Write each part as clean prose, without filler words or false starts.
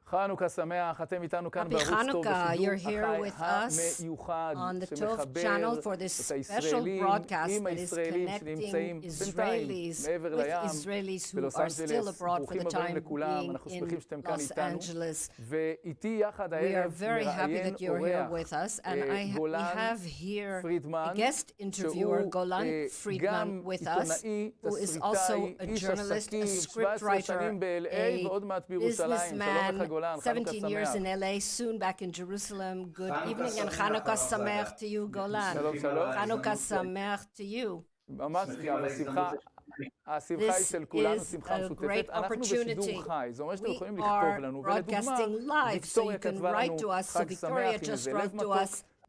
חנוכה שמח, אתם איתנו כאן בערוץ טוב בשידור החי המיוחד שמחבר את הישראלים עם הישראלים שנמצאים בינתיים מעבר לים בלוס אנג'לס. ברוכים הבאים לכולם, אנחנו שמחים שאתם כאן איתנו. ואיתי יחד הערב מראיין אורח גולן פרידמן, שהוא גם עיתונאי, תסריטאי, איש עסקים, 17 שנים ב-LA ועוד מעט בירושלים. שלום לך גולן, 17 years in LA, soon back in Jerusalem. Good evening and Hanukkah Sameach to you, Golan. שלום, שלום. Hanukkah Sameach to you. ממש, השמחה היא של כולנו, שמחה משותפת. אנחנו בשידור חי, זה אומר שאתם יכולים לכתוב לנו, ולדוגמה, ויקטוריה כתבה לנו חג שמח עם איזה לב מתוק,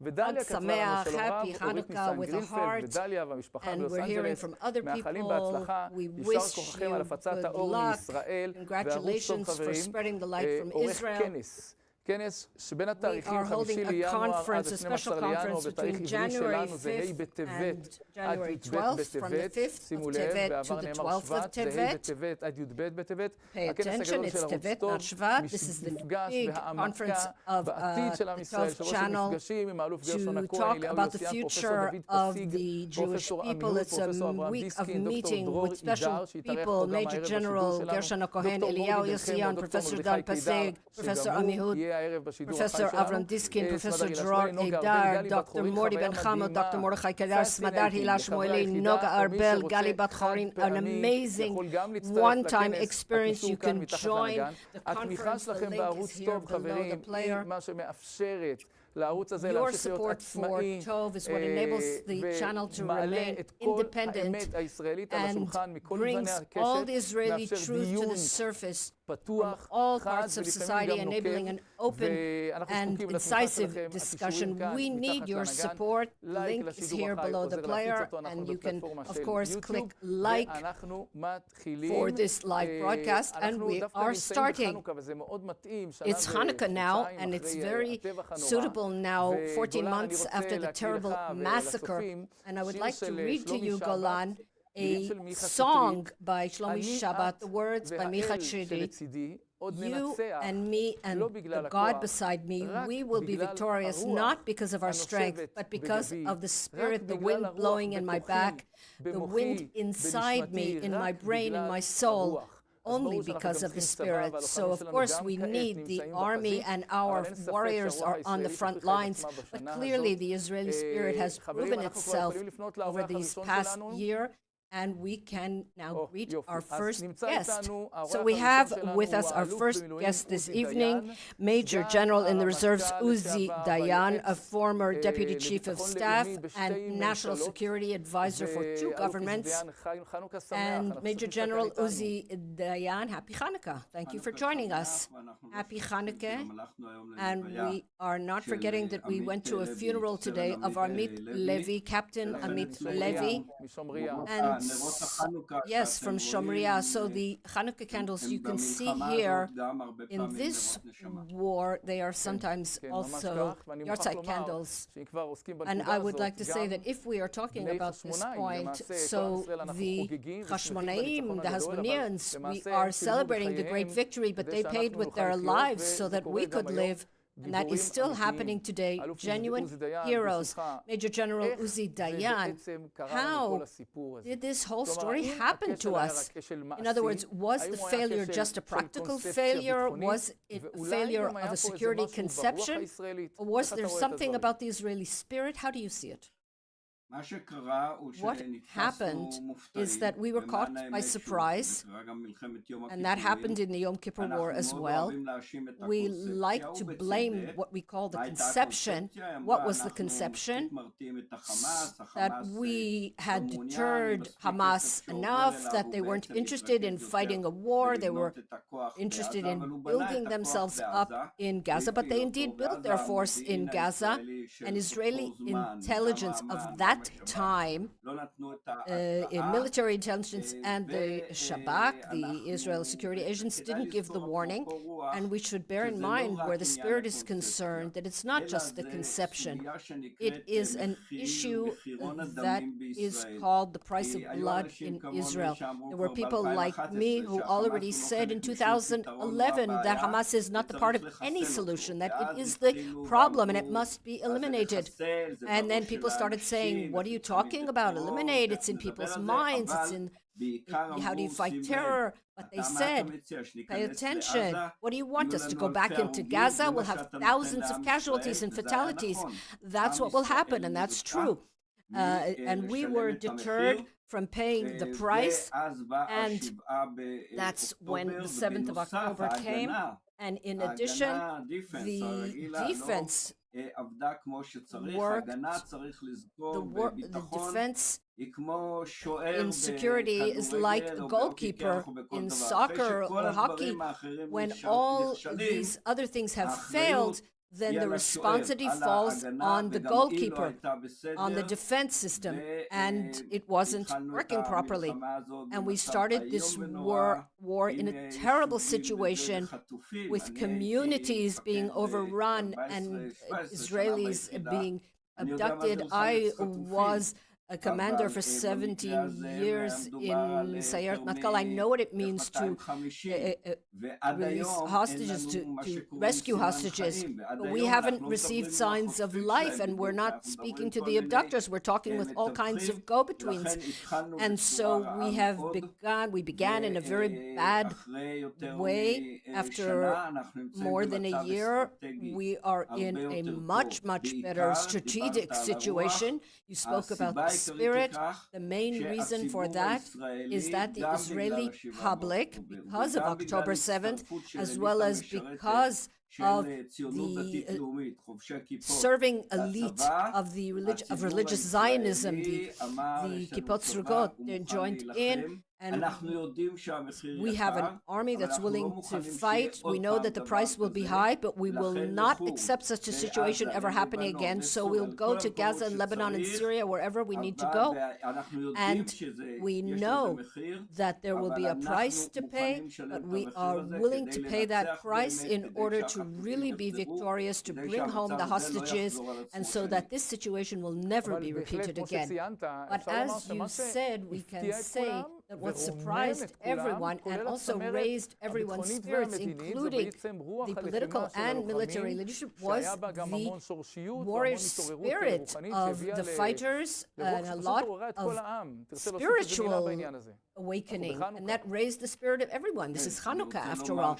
ודליה כתבה לנו שלום רב, אורית ניסן גרינפלד ודליה והמשפחה בלוס אנג'לס, מאחלים בהצלחה, יישר כוחכם על הפצת האור מישראל, וערוץ טוב חברים, עורך כנס שבין התאריכים 5 לינואר עד 12 לינואר, בתאריך עברי שלנו זה ה' בטבת עד י"ב בטבת, שימו לב, בעבר נאמר שבט, זה ה' בטבת עד י"ב בטבת. הכנס הגדול של ערוץ טוב, מפגש והעמקה בעתיד של עם ישראל, שבו שמפגשים עם האלוף גרשון הכהן, אליהו יוסיאן, פרופסור דוד פסיג, פרופסור עמינות, פרופסור אברהם דיסקין, דוקטור דרור עידר, שהתארח פה גם הערב בשידור שלנו, דוקטור מורי בן-חמו, דוקטור מרדכי קידר, שגם הוא יהיה Professor Avram Diskin, Professor Dror Eidar, Dr. Morty Ben-Chamo, Dr. Mordechai Kedar, Smadar Hila Shmueli, Noga Arbel, Gali Bat-Chorin, an amazing one-time experience. You can join the conference. The link is here below the player. לערוץ הזה להמשיך להיות עצמאי ומעלה את כל האמת הישראלית על השולחן מכל גווני הקשת, מאפשר דיון פתוח, חד ולפעמים גם נוקב, ואנחנו זקוקים לתמיכה שלכם. הקישורים כאן מתחת להנהגן, לייק לשידור החי עוזר להפיץ אותו, אנחנו בפלטפורמה של יוטיוב, ואנחנו מתחילים. אנחנו דווקא נמצאים בחנוכה וזה מאוד מתאים, It's Hanukkah now and it's very suitable now, 14 months after the terrible massacre. And I would like to read to you, Golan, a song by Shlomi Shabbat, the words by Micha Shidi. You and me and the God beside me, we will be victorious not because of our strength, but because of the Spirit, the wind blowing in my back, the wind inside me, in my brain, in my soul. Only because of the Spirit. So, of course, we need the army and our warriors are on the front lines. But clearly, the Israeli spirit has proven itself over these past year. And we can now greet our first guest. So we have with us our first guest this evening, Major General in the Reserves Uzi Dayan, a former Deputy Chief of Staff and National Security Advisor for two governments. And Major General Uzi Dayan, Happy Hanukkah. Thank you for joining us. Happy Hanukkah. And we are not forgetting that we went to a funeral today of Amit Levi, Captain Amit Levi. And yes, from Shomria. So the Hanukkah candles you can see here in this war, they are sometimes also yahrzeit candles. And I would like to say that if we are talking about this point, so the Hashmonaim, the Hasmoneans, we are celebrating the great victory, but they paid with their lives so that we could live. And that is still happening today. Genuine heroes. Major General Uzi Dayan, how did this whole story happen to us? In other words, was the failure just a practical failure? Was it a failure of a security conception? Or was there something about the Israeli spirit? How do you see it? What happened is that we were caught by surprise, and that happened in the Yom Kippur War as well. We like to blame what we call the conception. What was the conception? That we had deterred Hamas enough that they weren't interested in fighting a war. They were interested in building themselves up in Gaza, but they indeed built their force in Gaza. and Israeli intelligence of that time, military intelligence and the Shabak, the Israel security agents, didn't give the warning. And we should bear in mind where the spirit is concerned that it's not just the conception. It is an issue that is called the price of blood in Israel. There were people like me who already said in 2011 that Hamas is not the part of any solution, that it is the problem and it must be eliminated. And then people started saying, what are you talking about? Eliminate, it's in people's minds, it's in how do you fight terror? But they said, pay attention. What do you want us to go back into Gaza? We'll have thousands of casualties and fatalities. That's what will happen, and that's true. And we were deterred from paying the price, and that's when the 7th of October came. And in addition, the defense worked, the defense in security is like a goalkeeper in soccer or hockey. When all these other things have failed, then the responsibility falls on the goalkeeper, on the defense system, and it wasn't working properly. And we started this war in a terrible situation with communities being overrun and Israelis being abducted. I was a commander for 17 years in Sayeret Matkal. I know what it means to release hostages, to rescue hostages. But we haven't received signs of life, and we're not speaking to the abductors. We're talking with all kinds of go-betweens. And so we began in a very bad way. After more than a year, we are in a much, much better strategic situation. You spoke about the spirit. The main reason for that is that the Israeli public, because of October 7th, as well as because of the serving elite of the religious Zionism, the Kippot Srugot, they joined in. And we have an army that's willing to fight. We know that the price will be high, but we will not accept such a situation ever happening again. So we'll go to Gaza and Lebanon and Syria, wherever we need to go. And we know that there will be a price to pay, but we are willing to pay that price in order to really be victorious, to bring home the hostages, and so that this situation will never be repeated again. But as you said, we can say that what surprised everyone and also raised everyone's spirits, including the political and military leadership, was the warrior spirit of the fighters and a lot of spiritual awakening, and that raised the spirit of everyone. This is Hanukkah, after all.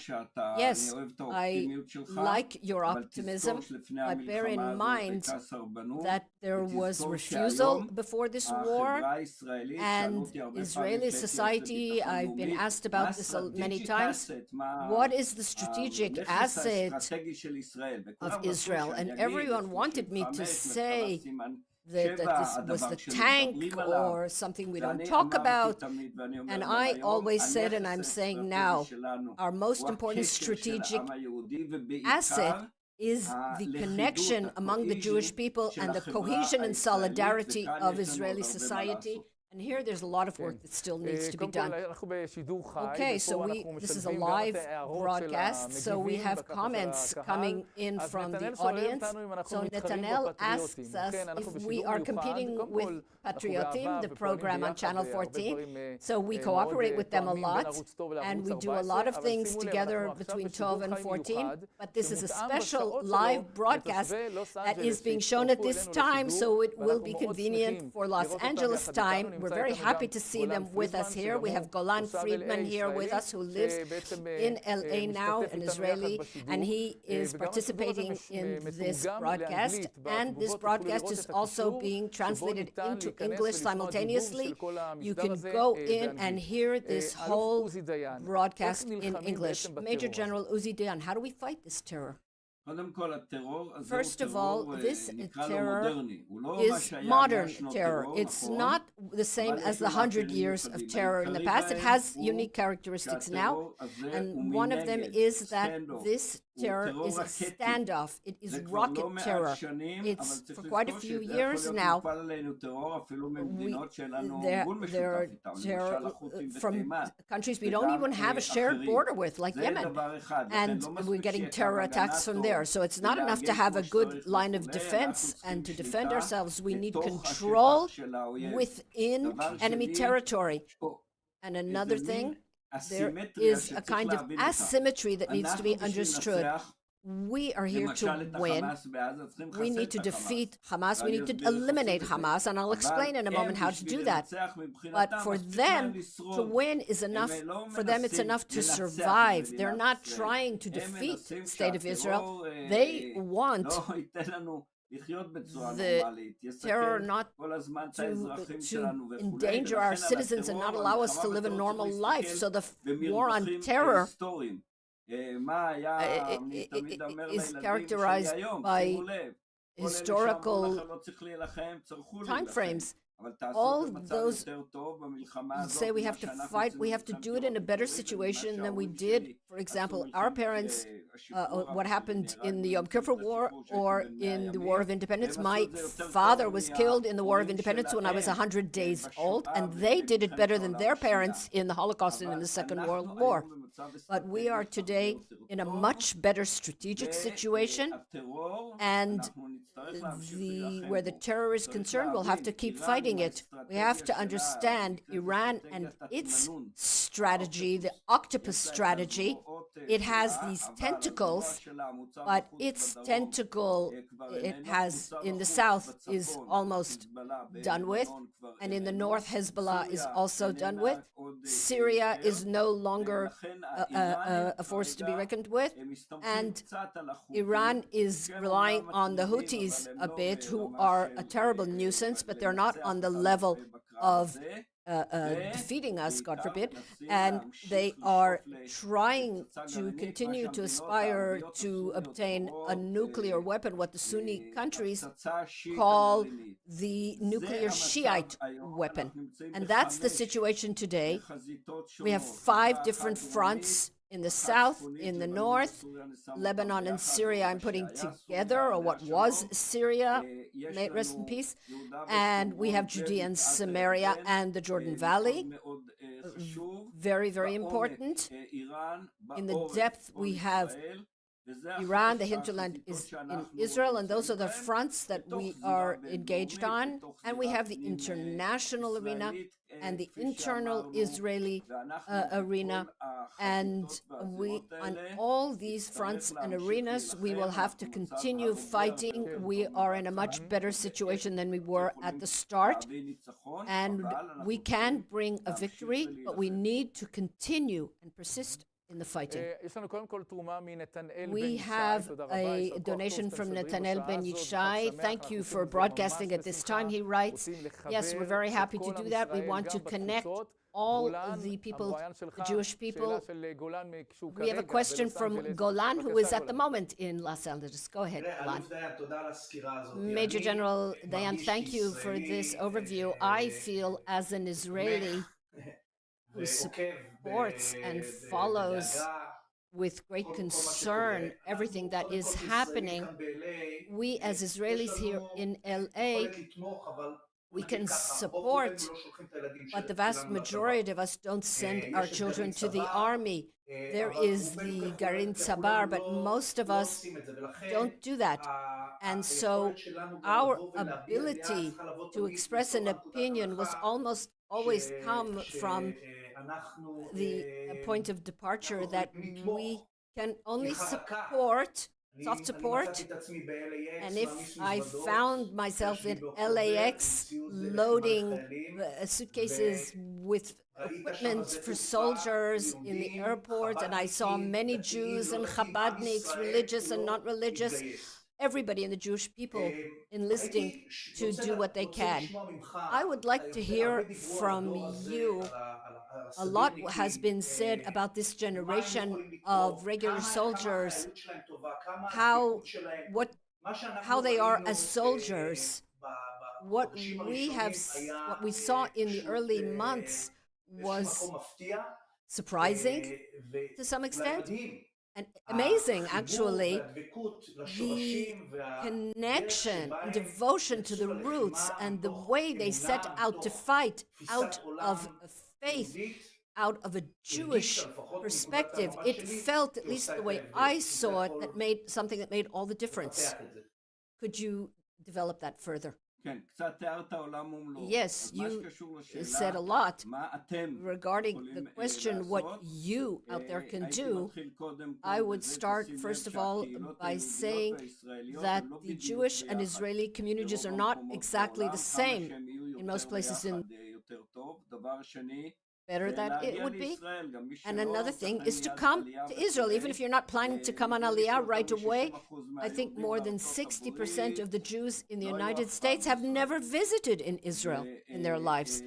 Yes, I like your optimism. I bear in mind that there was refusal before this war, and Israeli society, I've been asked about this many times, what is the strategic asset of Israel? And everyone wanted me to say that this was the tank or something we don't talk about. And I always said, and I'm saying now, our most important strategic asset is the connection among the Jewish people and the cohesion and solidarity of Israeli society. And here there's a lot of work that still needs to be done. Okay, so this is a live broadcast, so we have comments coming in from the audience. So Netanel asks us if we are competing with Patriotim, the program on Channel 14. So we cooperate with them a lot, and we do a lot of things together between 12 and 14. But this is a special live broadcast that is being shown at this time, so it will be convenient for Los Angeles time. We're very happy to see them with us here. We have Golan Friedman here with us, who lives in LA now, an Israeli, and he is participating in this broadcast. And this broadcast is also being translated into English simultaneously. You can go in and hear this whole broadcast in English. Major General Uzi Dayan, how do we fight this terror? First of all, this terror is modern terror. It's not the same as the 100 years of terror in the past. It has unique characteristics now, and one of them is that this terror is a standoff. It is rocket terror. It's for quite a few years now. There are terror from countries we don't even have a shared border with, like Yemen, and we're getting terror attacks from there. So it's not enough to have a good line of defense, and to defend ourselves, we need control within enemy territory. And another thing, there is a kind of asymmetry that needs to be understood. We are here to win. We need to defeat Hamas. We need to eliminate Hamas, and I'll explain in a moment how to do that. But for them to win is enough. For them, it's enough to survive. They're not trying to defeat the state of Israel. They want the terror not to endanger our citizens and not allow us to live a normal life. So the war on terror is characterized by historical time frames. All those say we have to fight, we have to do it in a better situation than we did. For example, our parents, what happened in the Yom Kippur War or in the War of Independence. My father was killed in the War of Independence when I was 100 days old, and they did it better than their parents in the Holocaust and in the Second World War. But we are today in a much better strategic situation, and where the terror is concerned, we'll have to keep fighting it. We have to understand Iran and its strategy, the octopus strategy. It has these tentacles, but its tentacle, it has in the south, is almost done with, and in the north, Hezbollah is also done with. Syria is no longer a force to be reckoned with, and Iran is relying on the Houthis a bit, who are a terrible nuisance, but they're not on the level of defeating us, God forbid, and they are trying to continue to aspire to obtain a nuclear weapon, what the Sunni countries call the nuclear Shiite weapon. And that's the situation today. We have 5 different fronts in the south, in the north. Lebanon and Syria I'm putting together, or what was Syria, may it rest in peace. And we have Judea and Samaria and the Jordan Valley. Very, very important. In the depth, we have Iran, the hinterland is in Israel, and those are the fronts that we are engaged on. And we have the international arena and the internal Israeli arena. And we, on all these fronts and arenas, we will have to continue fighting. We are in a much better situation than we were at the start. And we can bring a victory, but we need to continue and persist in the fighting. We have a donation from Netanel Ben Yishai. Thank you for broadcasting at this time, he writes. Yes, we're very happy to do that. We want to connect all the people, the Jewish people. We have a question from Golan, who is at the moment in Los Angeles. Go ahead, Golan. Major General Dayan, thank you for this overview. I feel as an Israeli who supports and follows with great concern everything that is happening. We as Israelis here in LA, we can support, but the vast majority of us don't send our children to the army. There is the Garin Tzabar, but most of us don't do that. And so our ability to express an opinion was almost always come from the point of departure that we can only support, soft support. And if I found myself in LAX loading suitcases with equipment for soldiers in the airport, and I saw many Jews and Chabadniks, religious and not religious, everybody in the Jewish people enlisting to do what they can. I would like to hear from you. A lot has been said about this generation of regular soldiers, how they are as soldiers. What we saw in the early months was surprising to some extent, amazing, actually, the connection and devotion to the roots and the way they set out to fight out of faith, out of a Jewish perspective. It felt, at least the way I saw it, that made something that made all the difference. Could you develop that further? Yes, you said a lot regarding the question what you out there can do. I would start, first of all, by saying that the Jewish and Israeli communities are not exactly the same in most places in better that it would be. And another thing is to come to Israel, even if you're not planning to come on Aliyah right away. I think more than 60% of the Jews in the United States have never visited in Israel in their lives.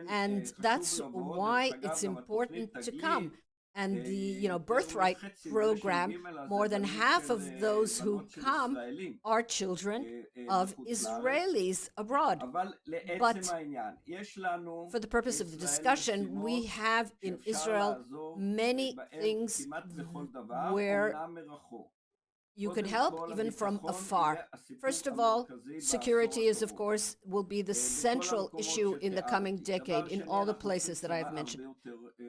And that's why it's important to come. And the birthright program, more than half of those who come are children of Israelis abroad. But for the purpose of the discussion, we have in Israel many things where you could help even from afar. First of all, security is, of course, will be the central issue in the coming decade in all the places that I have mentioned.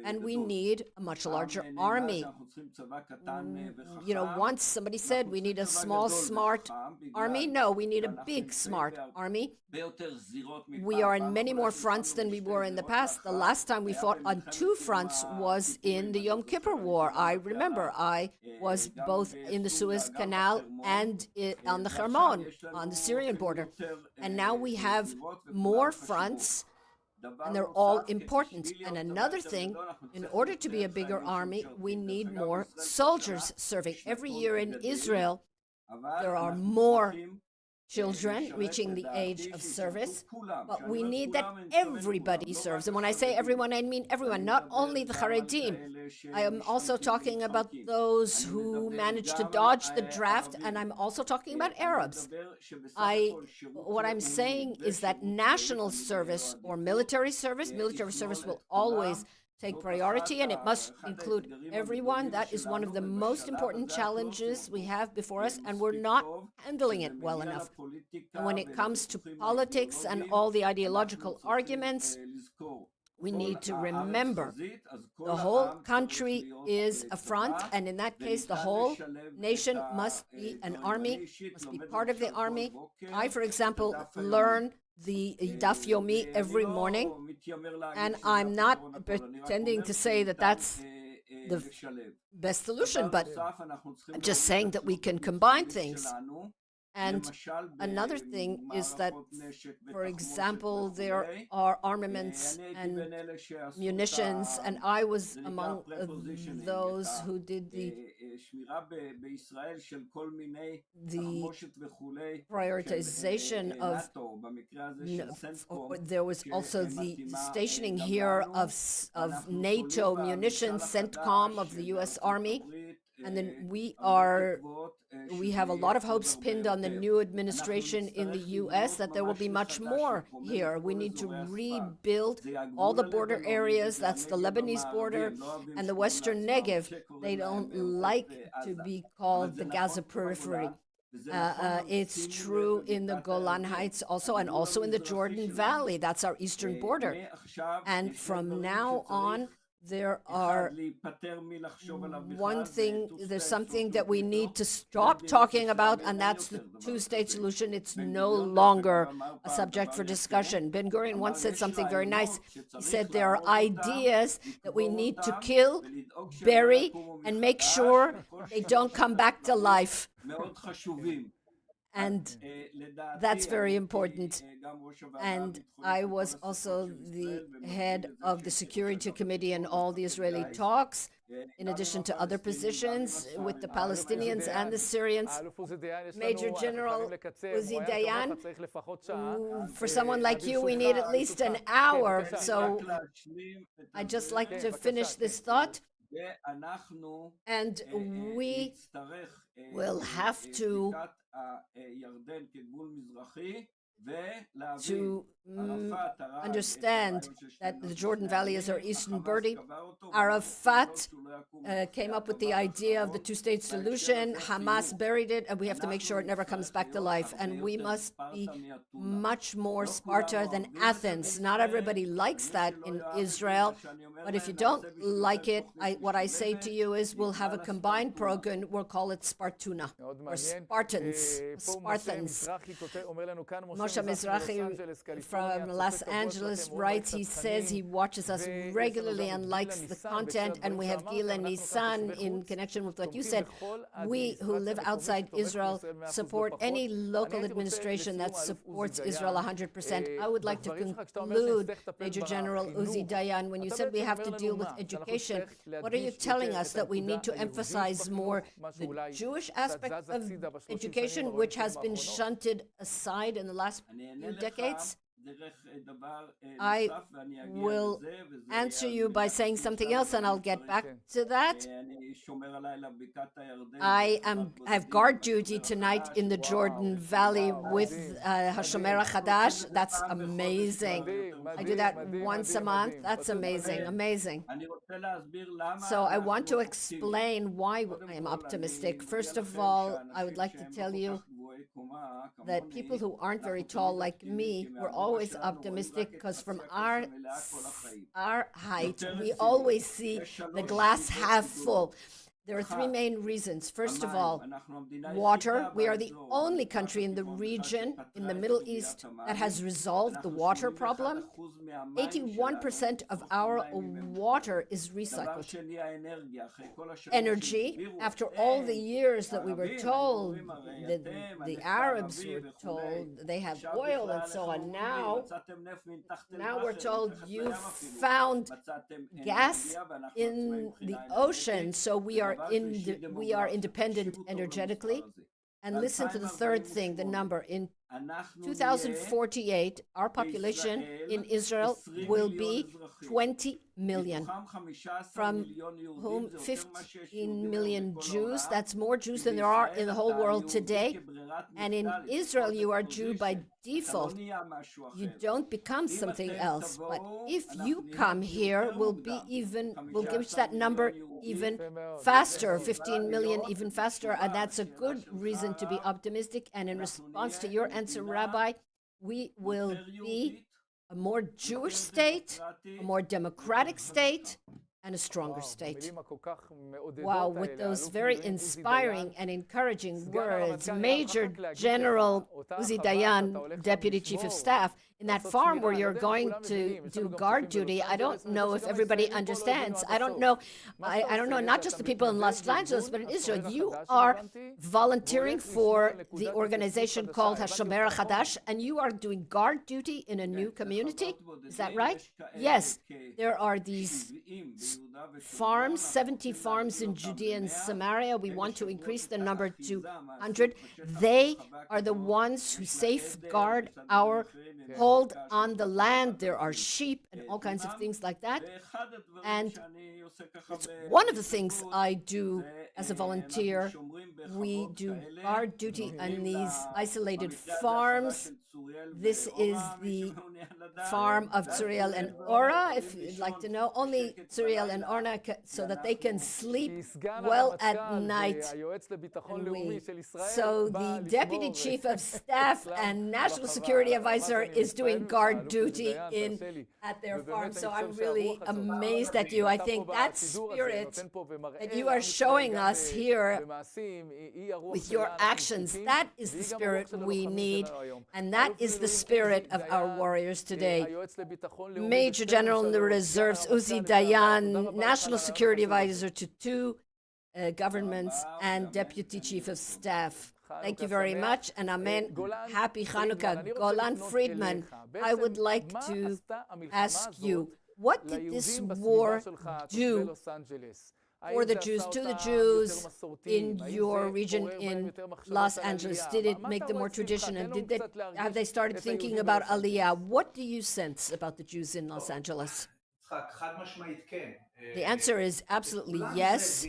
And we need a much larger army. Once somebody said we need a small, smart army. No, we need a big, smart army. We are in many more fronts than we were in the past. The last time we fought on 2 fronts was in the Yom Kippur War. I remember I was both in the Suez Canal and on the Hermon, on the Syrian border. And now we have more fronts, and they're all important. And another thing, in order to be a bigger army, we need more soldiers serving. Every year in Israel, there are more children reaching the age of service, but we need that everybody serves. And when I say everyone, I mean everyone, not only the Haredim. I am also talking about those who managed to dodge the draft, and I'm also talking about Arabs. What I'm saying is that national service or military service will always take priority, and it must include everyone. That is one of the most important challenges we have before us, and we're not handling it well enough. And when it comes to politics and all the ideological arguments, we need to remember the whole country is a front, and in that case, the whole nation must be an army, must be part of the army. I, for example, learn the Daf Yomi every morning, and I'm not pretending to say that that's the best solution, but I'm just saying that we can combine things. And another thing is that, for example, there are armaments and munitions, and I was among those who did the prioritization of, there was also the stationing here of NATO munitions, CENTCOM of the U.S. Army. And then we have a lot of hopes pinned on the new administration in the U.S. that there will be much more here. We need to rebuild all the border areas. That's the Lebanese border and the Western Negev. They don't like to be called the Gaza periphery. It's true in the Golan Heights also, and also in the Jordan Valley. That's our eastern border. And from now on, there's something that we need to stop talking about, and that's the 2-state solution. It's no longer a subject for discussion. Ben Gurion once said something very nice. He said there are ideas that we need to kill, bury, and make sure they don't come back to life. And that's very important. And I was also the head of the Security Committee in all the Israeli talks, in addition to other positions with the Palestinians and the Syrians. Major General Uzi Dayan, for someone like you, we need at least an hour. So I'd just like to finish this thought. And we will have to to understand that the Jordan Valley is our eastern border. Arafat came up with the idea of the two-state solution. Hamas buried it, and we have to make sure it never comes back to life. And we must be much more Sparta than Athens. Not everybody likes that in Israel, but if you don't like it, what I say to you is we'll have a combined program. We'll call it Spartuna, or Spartans. Moshe Mizrahi from Los Angeles writes, he says he watches us regularly and likes the content, and we have Gil and Nissan in connection with what you said. We who live outside Israel support any local administration that supports Israel 100%. I would like to conclude, Major General Uzi Dayan, when you said we have to deal with education, what are you telling us? That we need to emphasize more the Jewish aspect of education, which has been shunted aside in the last few decades? I will answer you by saying something else, and I'll get back to that. I have guard duty tonight in the Jordan Valley with Hashomer HaChadash. That's amazing. I do that once a month. That's amazing, amazing. So I want to explain why I am optimistic. First of all, I would like to tell you that people who aren't very tall like me were always optimistic, because from our height, we always see the glass half full. There are three main reasons. First of all, water. We are the only country in the region, in the Middle East, that has resolved the water problem. 81% of our water is recycled. Energy. After all the years that we were told, that the Arabs were told they have oil and so on, now we're told you found gas in the ocean, so we are independent energetically. And listen to the third thing, the number. In 2048, our population in Israel will be 20 million, from whom 15 million Jews. That's more Jews than there are in the whole world today. And in Israel, you are Jew by default. You don't become something else. But if you come here, we'll reach that number even faster, 15 million even faster. And that's a good reason to be optimistic. And in response to your answer, Rabbi, we will be a more Jewish state, a more democratic state, and a stronger state. Wow, with those very inspiring and encouraging words, Major General Uzi Dayan, Deputy Chief of Staff, in that farm where you're going to do guard duty, I don't know if everybody understands. I don't know, not just the people in Los Angeles, but in Israel. You are volunteering for the organization called Hashomer HaChadash, and you are doing guard duty in a new community. Is that right? Yes. There are these farms, 70 farms in Judea and Samaria. We want to increase the number to 100. They are the ones who safeguard our hold on the land. There are sheep and all kinds of things like that. And that's one of the things I do as a volunteer. We do guard duty on these isolated farms. This is the farm of Tzuriel and Ora, if you'd like to know. Only Tzuriel and Ora, so that they can sleep well at night. So the Deputy Chief of Staff and National Security Advisor is doing guard duty at their farm. So I'm really amazed at you. I think that spirit that you are showing us here with your actions, that is the spirit we need, and that is the spirit of our warriors today. Major General in the Reserves, Uzi Dayan, National Security Advisor to two governments, and Deputy Chief of Staff. Thank you very much, and Amen. Happy Hanukkah. Golan Friedman, I would like to ask you, what did this war do for the Jews, to the Jews in your region in Los Angeles? Did it make them more traditional? And have they started thinking about Aliyah? What do you sense about the Jews in Los Angeles? The answer is absolutely yes.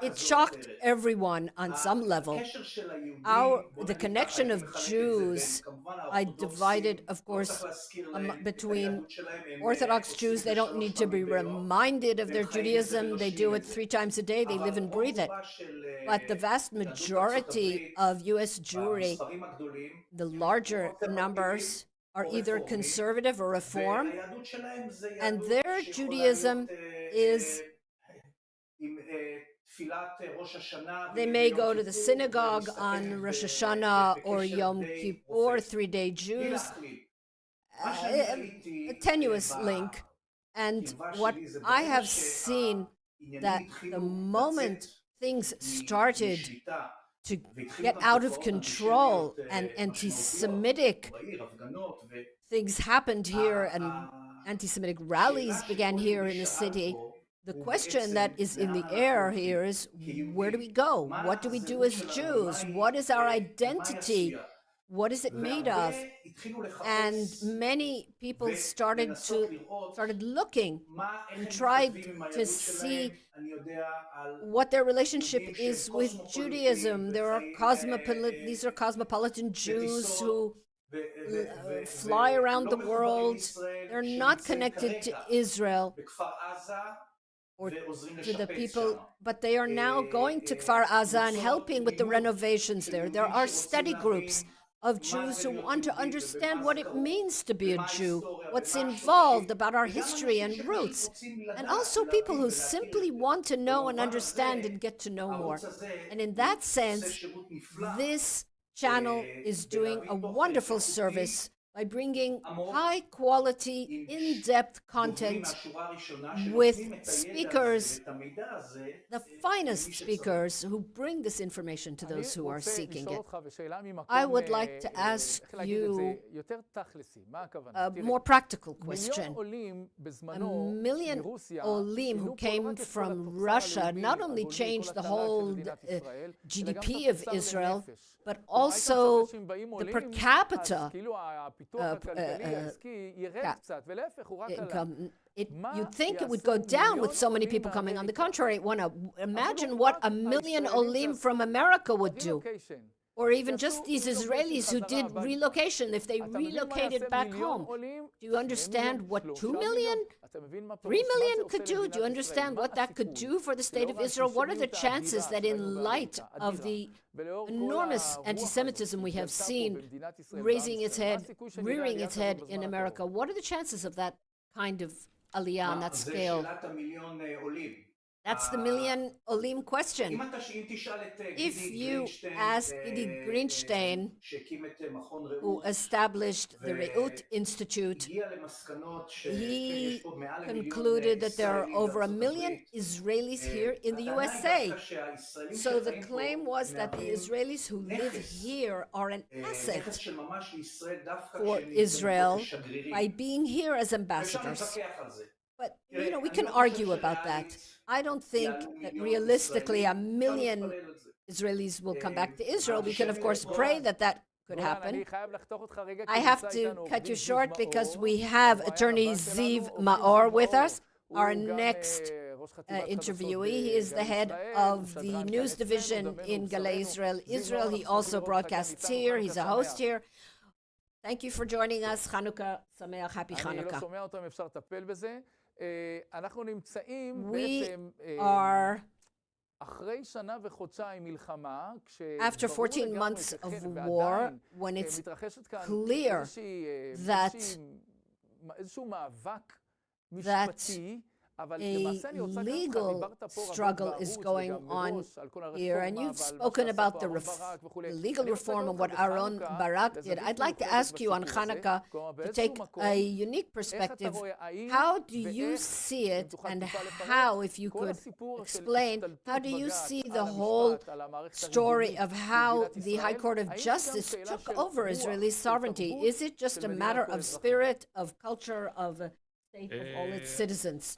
It shocked everyone on some level. The connection of Jews I divided, of course, between Orthodox Jews. They don't need to be reminded of their Judaism. They do it 3 times a day. They live and breathe it. But the vast majority of U.S. Jewry, the larger numbers, are either conservative or reform, and their Judaism is, they may go to the synagogue on Rosh Hashanah or Yom Kippur, 3-day Jews, a tenuous link. And what I have seen, that the moment things started to get out of control and anti-Semitic things happened here and anti-Semitic rallies began here in the city, the question that is in the air here is, where do we go? What do we do as Jews? What is our identity? What is it made of? And many people started looking and tried to see what their relationship is with Judaism. These are cosmopolitan Jews who fly around the world. They're not connected to Israel or to the people, but they are now going to Kfar Aza and helping with the renovations there. There are study groups of Jews who want to understand what it means to be a Jew, what's involved about our history and roots, and also people who simply want to know and understand and get to know more. And in that sense, this channel is doing a wonderful service by bringing high-quality, in-depth content with speakers, the finest speakers who bring this information to those who are seeking it. I would like to ask you a more practical question. 1 million Olim who came from Russia not only changed the whole GDP of Israel, but also the per capita income. You'd think it would go down with so many people coming. On the contrary, imagine what 1 million Olim from America would do. Or even just these Israelis who did relocation, if they relocated back home. Do you understand what 2 million, 3 million could do? Do you understand what that could do for the state of Israel? What are the chances that in light of the enormous anti-Semitism we have seen rearing its head in America, what are the chances of that kind of aliyah on that scale? That's the 1 million Olim question. If you ask Edi Greenstein, who established the Reut Institute, he concluded that there are over 1 million Israelis here in the USA. So the claim was that the Israelis who live here are an asset for Israel by being here as ambassadors. But, we can argue about that. I don't think that realistically 1 million Israelis will come back to Israel. We can, of course, pray that that could happen. I have to cut you short because we have attorney Ziv Maor with us, our next interviewee. He is the head of the news division in Galei Israel. He also broadcasts here. He's a host here. Thank you for joining us. Chanukah Sameach. Happy Chanukah. We are after 14 months of war, when it's clear that a legal struggle is going on here, and you've spoken about the legal reform and what Aaron Barak did. I'd like to ask you on Hanukkah to take a unique perspective. How do you see it, and how, if you could explain, how do you see the whole story of how the High Court of Justice took over Israeli sovereignty? Is it just a matter of spirit, of culture, of state of all its citizens?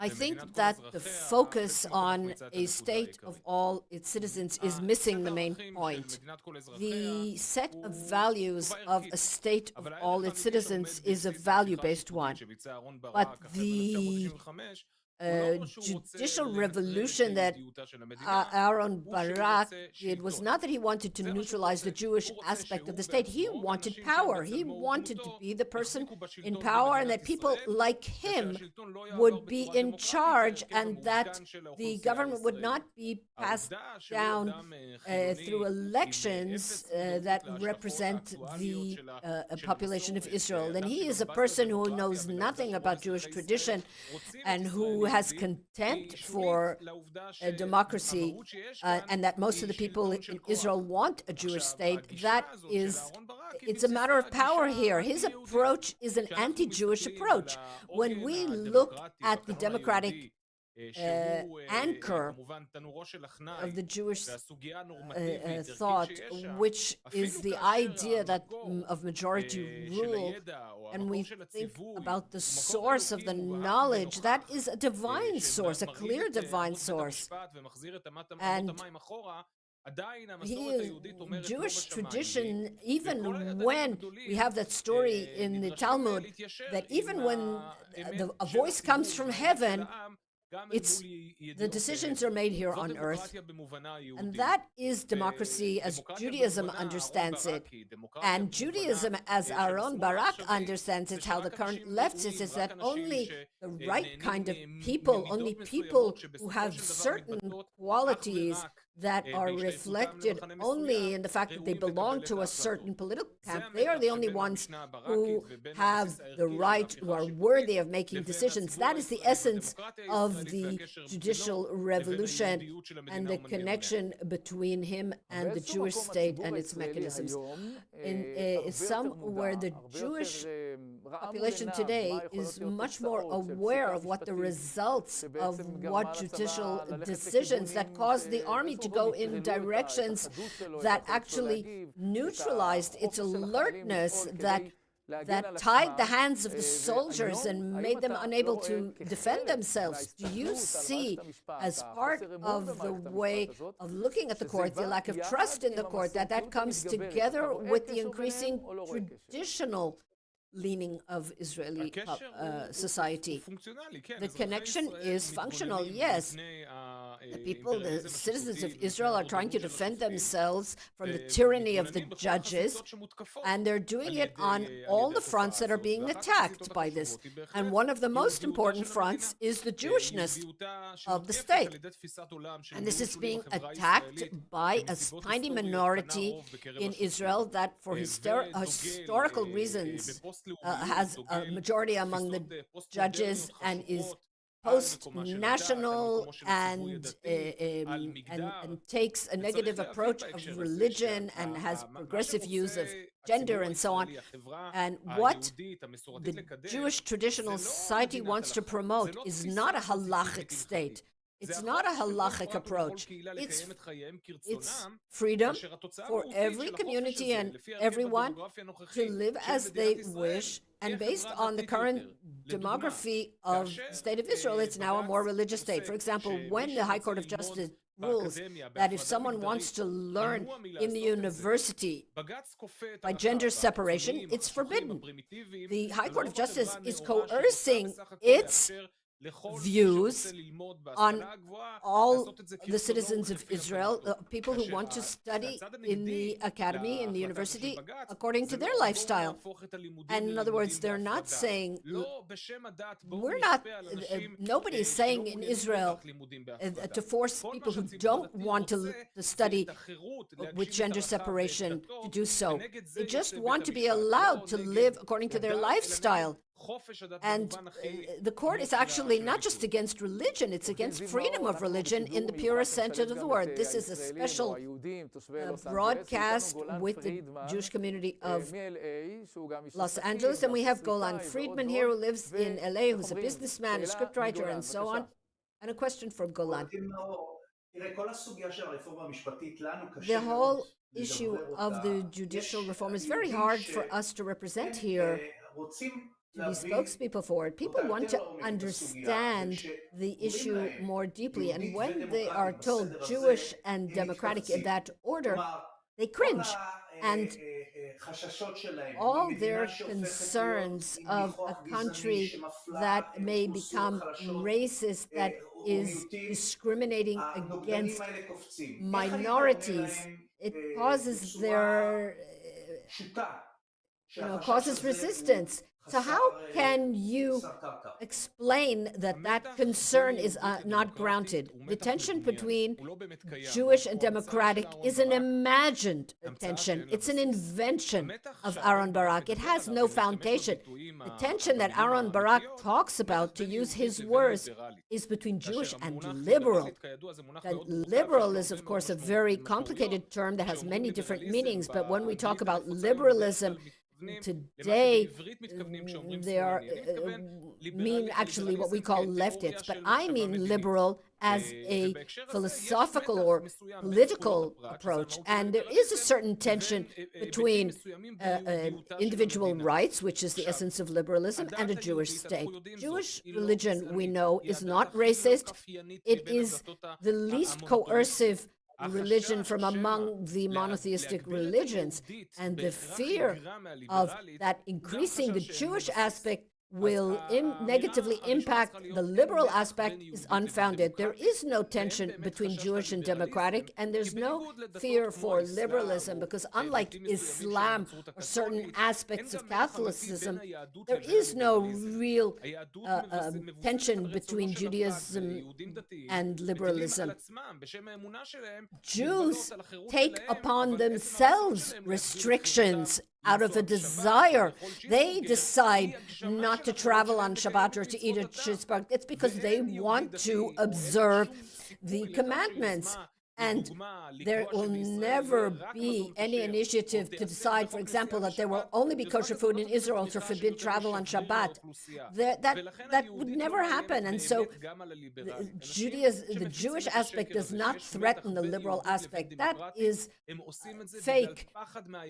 I think that the focus on a state of all its citizens is missing the main point. The set of values of a state of all its citizens is a value-based one. But the judicial revolution that Aaron Barak did was not that he wanted to neutralize the Jewish aspect of the state. He wanted power. He wanted to be the person in power, and that people like him would be in charge, and that the government would not be passed down through elections that represent the population of Israel. And he is a person who knows nothing about Jewish tradition and who has contempt for democracy, and that most of the people in Israel want a Jewish state. It's a matter of power here. His approach is an anti-Jewish approach. When we look at the democratic anchor of the Jewish thought, which is the idea that of majority rule, and we think about the source of the knowledge, that is a divine source, a clear divine source. And Jewish tradition, even when we have that story in the Talmud, that even when a voice comes from heaven, the decisions are made here on earth, and that is democracy as Judaism understands it. And Judaism, as Aaron Barak understands it, how the current left says, is that only the right kind of people, only people who have certain qualities that are reflected only in the fact that they belong to a certain political camp, they are the only ones who have the right, who are worthy of making decisions. That is the essence of the judicial revolution and the connection between him and the Jewish state and its mechanisms. In somewhere the Jewish population today is much more aware of what the results of what judicial decisions that caused the army to go in directions that actually neutralized its alertness, that tied the hands of the soldiers and made them unable to defend themselves. Do you see, as part of the way of looking at the court, the lack of trust in the court, that comes together with the increasing traditional leaning of Israeli society? The connection is functional, yes. The people, the citizens of Israel are trying to defend themselves from the tyranny of the judges, and they're doing it on all the fronts that are being attacked by this. And one of the most important fronts is the Jewishness of the state. And this is being attacked by a tiny minority in Israel that, for historical reasons, has a majority among the judges and is post-national and takes a negative approach of religion and has progressive views of gender and so on. And what the Jewish traditional society wants to promote is not a halachic state. It's not a halachic approach. It's freedom for every community and everyone to live as they wish. And based on the current demography of the state of Israel, it's now a more religious state. For example, when the High Court of Justice rules that if someone wants to learn in the university by gender separation, it's forbidden. The High Court of Justice is coercing its views on all the citizens of Israel, people who want to study in the academy, in the university, according to their lifestyle. And in other words, they're not saying, nobody is saying in Israel to force people who don't want to study with gender separation to do so. They just want to be allowed to live according to their lifestyle. And the court is actually not just against religion, it's against freedom of religion in the purest sense of the word. This is a special broadcast with the Jewish community of Los Angeles. And we have Golan Friedman here, who lives in LA, who's a businessman, a scriptwriter, and so on. And a question for Golan. The whole issue of the judicial reform is very hard for us to represent here, to be spokespeople for it. People want to understand the issue more deeply, and when they are told Jewish and democratic in that order, they cringe. And all their concerns of a country that may become racist, that is discriminating against minorities, it causes their, causes resistance. So how can you explain that that concern is not grounded? The tension between Jewish and democratic is an imagined tension. It's an invention of Aaron Barak. It has no foundation. The tension that Aaron Barak talks about, to use his words, is between Jewish and liberal. And liberal is, of course, a very complicated term that has many different meanings, but when we talk about liberalism, today, they mean actually what we call leftists, but I mean liberal as a philosophical or political approach. And there is a certain tension between individual rights, which is the essence of liberalism, and a Jewish state. Jewish religion, we know, is not racist. It is the least coercive religion from among the monotheistic religions, and the fear of that increasing the Jewish aspect will negatively impact the liberal aspect is unfounded. There is no tension between Jewish and democratic, and there's no fear for liberalism, because unlike Islam or certain aspects of Catholicism, there is no real tension between Judaism and liberalism. Jews take upon themselves restrictions out of a desire. They decide not to travel on Shabbat or to eat a cheeseburger. It's because they want to observe the commandments. And there will never be any initiative to decide, for example, that there will only be kosher food in Israel to forbid travel on Shabbat. That would never happen. And so the Jewish aspect does not threaten the liberal aspect. That is fake.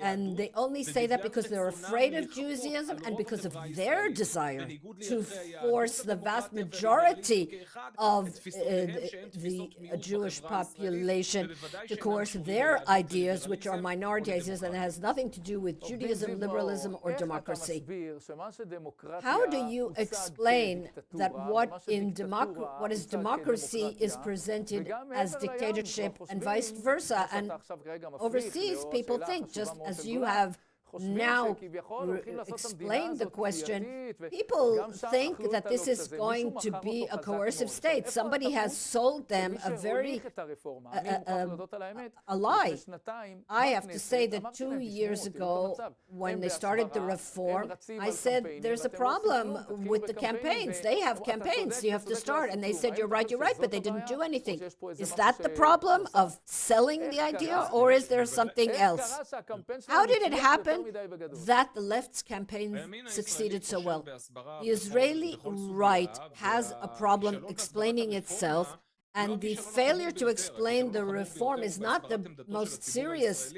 And they only say that because they're afraid of Judaism and because of their desire to force the vast majority of the Jewish population to coerce their ideas, which are minority ideas, and it has nothing to do with Judaism, liberalism, or democracy. How do you explain that what is democracy is presented as dictatorship and vice versa? And overseas, people think, just as you have now explain the question, people think that this is going to be a coercive state. Somebody has sold them a lie. I have to say that 2 years ago, when they started the reform, I said, there's a problem with the campaigns. They have campaigns, you have to start. And they said, you're right, but they didn't do anything. Is that the problem of selling the idea, or is there something else? How did it happen that the left's campaign succeeded so well? The Israeli right has a problem explaining itself, and the failure to explain the reform is not the most serious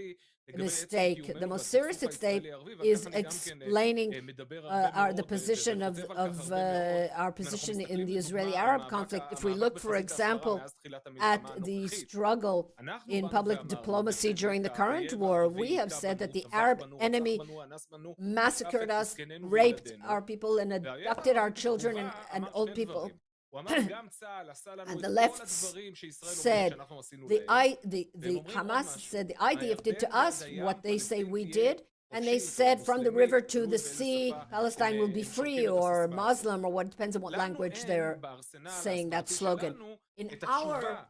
mistake. The most serious mistake is explaining the position of our position in the Israeli-Arab conflict. If we look, for example, at the struggle in public diplomacy during the current war, we have said that the Arab enemy massacred us, raped our people, and abducted our children and old people. And the left said, the Hamas said, the IDF did to us what they say we did, and they said from the river to the sea, Palestine will be free, or Muslim, or what depends on what language they're saying that slogan. In our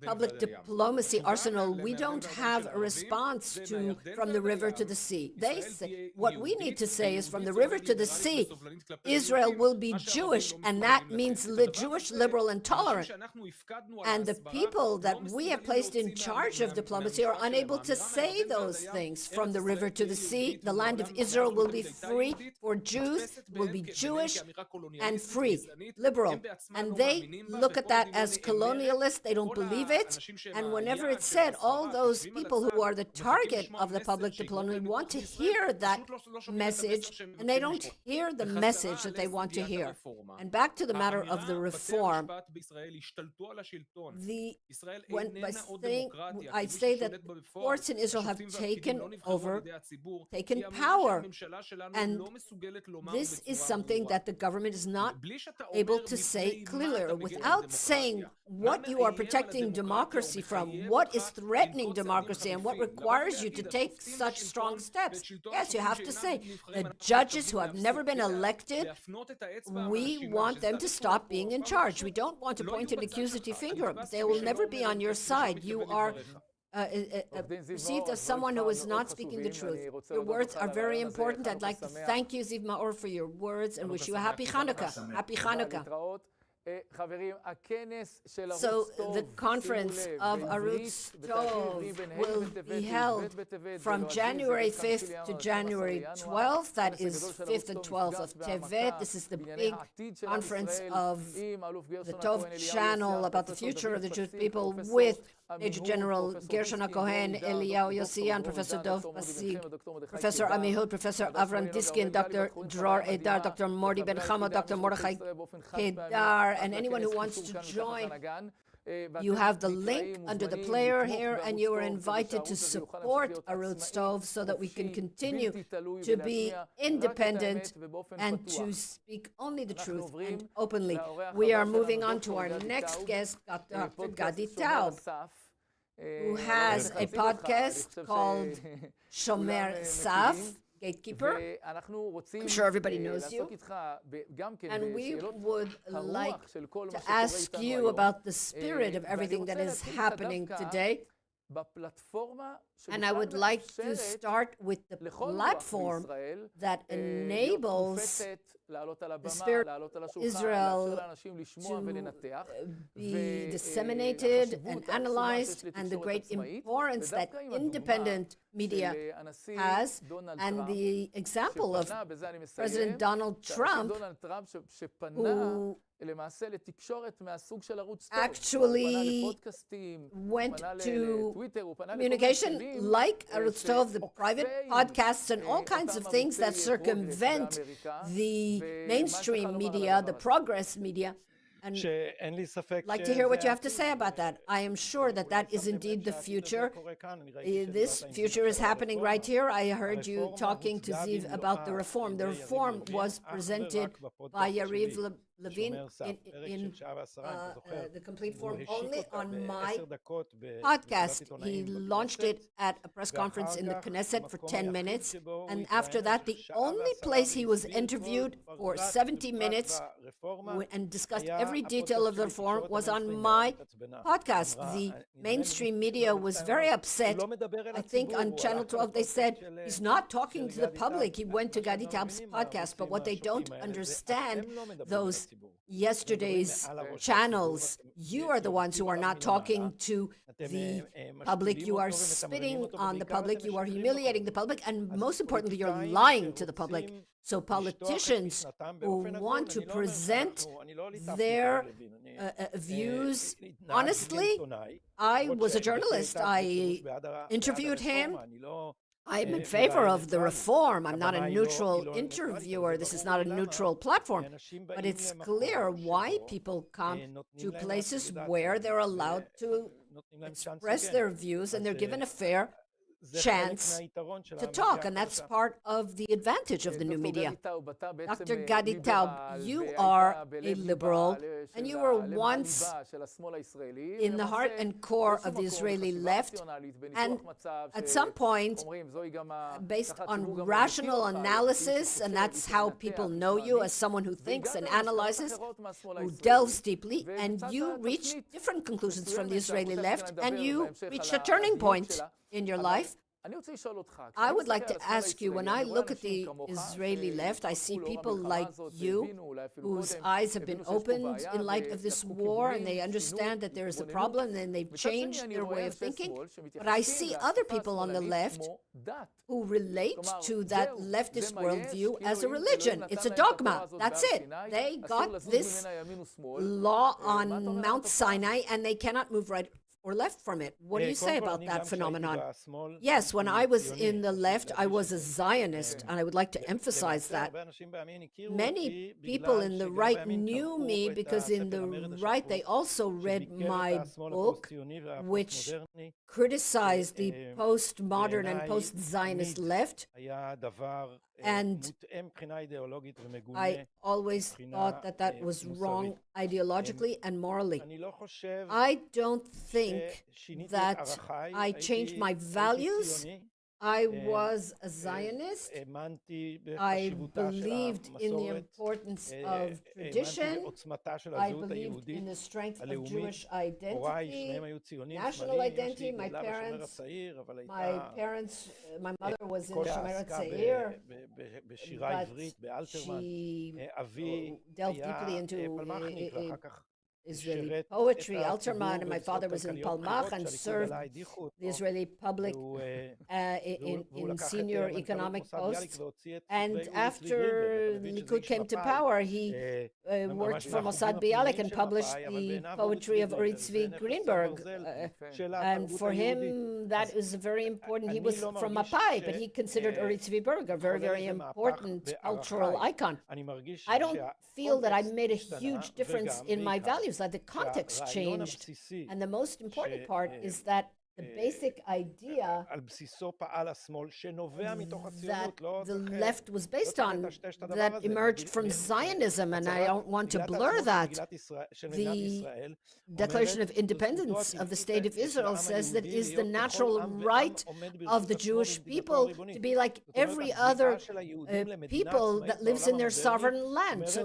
public diplomacy arsenal, we don't have a response to from the river to the sea. They say, what we need to say is from the river to the sea, Israel will be Jewish, and that means Jewish, liberal, and tolerant. And the people that we have placed in charge of diplomacy are unable to say those things. From the river to the sea, the land of Israel will be free for Jews, will be Jewish and free, liberal. And they look at that as colonialist, they don't believe it. And whenever it's said, all those people who are the target of the public diplomacy want to hear that message, and they don't hear the message that they want to hear. And back to the matter of the reform, I say that courts in Israel have taken power, and this is something that the government is not able to say clearly. Without saying what you are protecting democracy from, what is threatening democracy, and what requires you to take such strong steps. Yes, you have to say, the judges who have never been elected, we want them to stop being in charge. We don't want to point an accusative finger. They will never be on your side. You are perceived as someone who is not speaking the truth. Your words are very important. I'd like to thank you, Ziv Maor, for your words and wish you a happy Hanukkah. Happy Hanukkah. So the conference of Arutz Tov will be held from January 5th to January 12th. That is 5th and 12th of Tevet. This is the big conference of the Tov channel about the future of the Jewish people with Major General Gershon HaKohen, Eliyahu Yossian, Professor Dov Pasig, Professor Amihud, Professor Avram Diskin, Dr. Dror Edar, Dr. Mordi Ben Chama, Dr. Mordechai Kedar, and anyone who wants to join. You have the link under the player here, and you are invited to support Arutz Tov so that we can continue to be independent and to speak only the truth and openly. We are moving on to our next guest, Dr. Gadi Taub, who has a podcast called Shomer Saf, Gatekeeper. I'm sure everybody knows you. And we would like to ask you about the spirit of everything that is happening today. And I would like to start with the platform that enables the spirit of Israel to be disseminated and analyzed, and the great importance that independent media has, and the example of President Donald Trump, who actually went to communication like Arutz Tov, the private podcasts, and all kinds of things that circumvent the mainstream media, the progress media. And I'd like to hear what you have to say about that. I am sure that that is indeed the future. This future is happening right here. I heard you talking to Ziv about the reform. The reform was presented by Yariv Levin in the complete form only on my podcast. He launched it at a press conference in the Knesset for 10 minutes. And after that, the only place he was interviewed for 70 minutes and discussed every detail of the reform was on my podcast. The mainstream media was very upset. I think on Channel 12 they said, he's not talking to the public. He went to Gadi Taub's podcast. But what they don't understand, those yesterday's channels, you are the ones who are not talking to the public. You are spitting on the public. You are humiliating the public. And most importantly, you're lying to the public. So politicians who want to present their views honestly, I was a journalist. I interviewed him. I'm in favor of the reform. I'm not a neutral interviewer. This is not a neutral platform. But it's clear why people come to places where they're allowed to express their views and they're given a fair chance to talk, and that's part of the advantage of the new media. Dr. Gadi Taub, you are a liberal, and you were once in the heart and core of the Israeli left, and at some point, based on rational analysis, and that's how people know you, as someone who thinks and analyzes, who delves deeply, and you reached different conclusions from the Israeli left, and you reached a turning point in your life, I would like to ask you, when I look at the Israeli left, I see people like you whose eyes have been opened in light of this war, and they understand that there is a problem, and they've changed their way of thinking. But I see other people on the left who relate to that leftist worldview as a religion. It's a dogma. That's it. They got this law on Mount Sinai, and they cannot move right or left from it. What do you say about that phenomenon? Yes, when I was in the left, I was a Zionist, and I would like to emphasize that. Many people in the right knew me because in the right they also read my book, which criticized the postmodern and post-Zionist left. And I always thought that that was wrong ideologically and morally. I don't think that I changed my values. I was a Zionist. I believed in the importance of tradition. I believed in the strength of Jewish identity, national identity. My mother was in Shomer Tzair, but she delved deeply into Israeli poetry, Alterman, and my father was in Palmach and served the Israeli public in senior economic posts. And after Likud came to power, he worked for Mossad Bialik and published the poetry of Uri Tzvi Greenberg. And for him, that is very important. He was from Mapai, but he considered Uri Tzvi Berg a very, very important cultural icon. I don't feel that I made a huge difference in my values, that the context changed. And the most important part is that the basic idea that the left was based on, that emerged from Zionism, and I don't want to blur that. The Declaration of Independence of the State of Israel says that it is the natural right of the Jewish people to be like every other people that lives in their sovereign land. So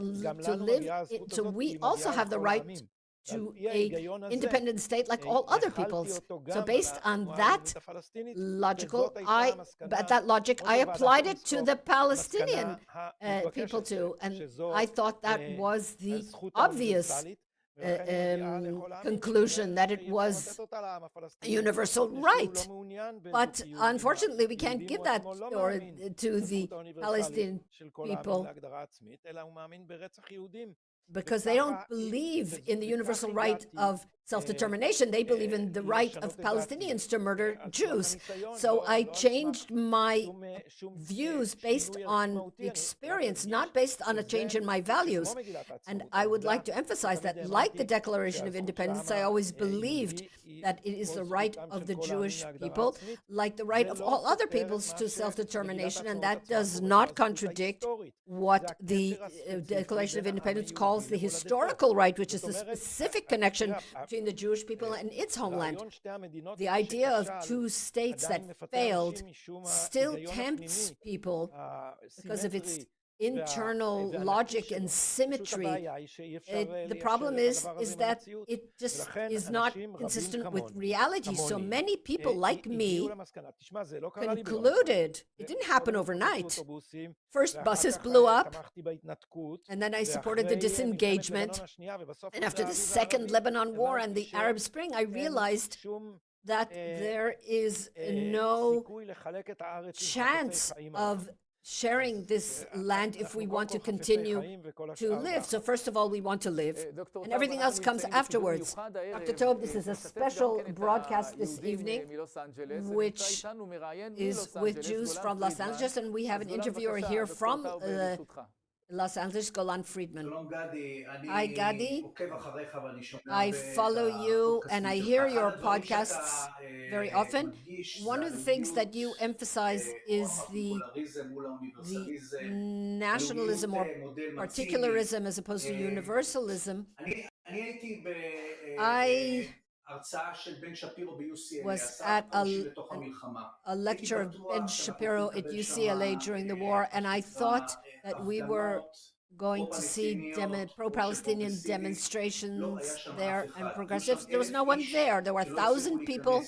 we also have the right to an independent state like all other peoples. So based on that logic, I applied it to the Palestinian people too. And I thought that was the obvious conclusion, that it was a universal right. But unfortunately, we can't give that to the Palestinian people, because they don't believe in the universal right of self-determination. They believe in the right of Palestinians to murder Jews. So I changed my views based on the experience, not based on a change in my values. And I would like to emphasize that, like the Declaration of Independence, I always believed that it is the right of the Jewish people, like the right of all other peoples, to self-determination, and that does not contradict what the Declaration of Independence calls the historical right, which is the specific connection between the Jewish people and its homeland. The idea of two states that failed still tempts people because of its internal logic and symmetry. The problem is that it just is not consistent with reality. So many people like me concluded it didn't happen overnight. First, buses blew up, and then I supported the disengagement. And after the Second Lebanon War and the Arab Spring, I realized that there is no chance of sharing this land if we want to continue to live. So first of all, we want to live, and everything else comes afterwards. Dr. Tob, this is a special broadcast this evening, which is with Jews from Los Angeles, and we have an interviewer here from Los Angeles, Golan Friedman. Hi, Gadi. I follow you and I hear your podcasts very often. One of the things that you emphasize is the nationalism or particularism as opposed to universalism. I was at a lecture of Ben Shapiro at UCLA during the war, and I thought that we were going to see pro-Palestinian demonstrations there and progressives. There was no one there. There were 1,000 people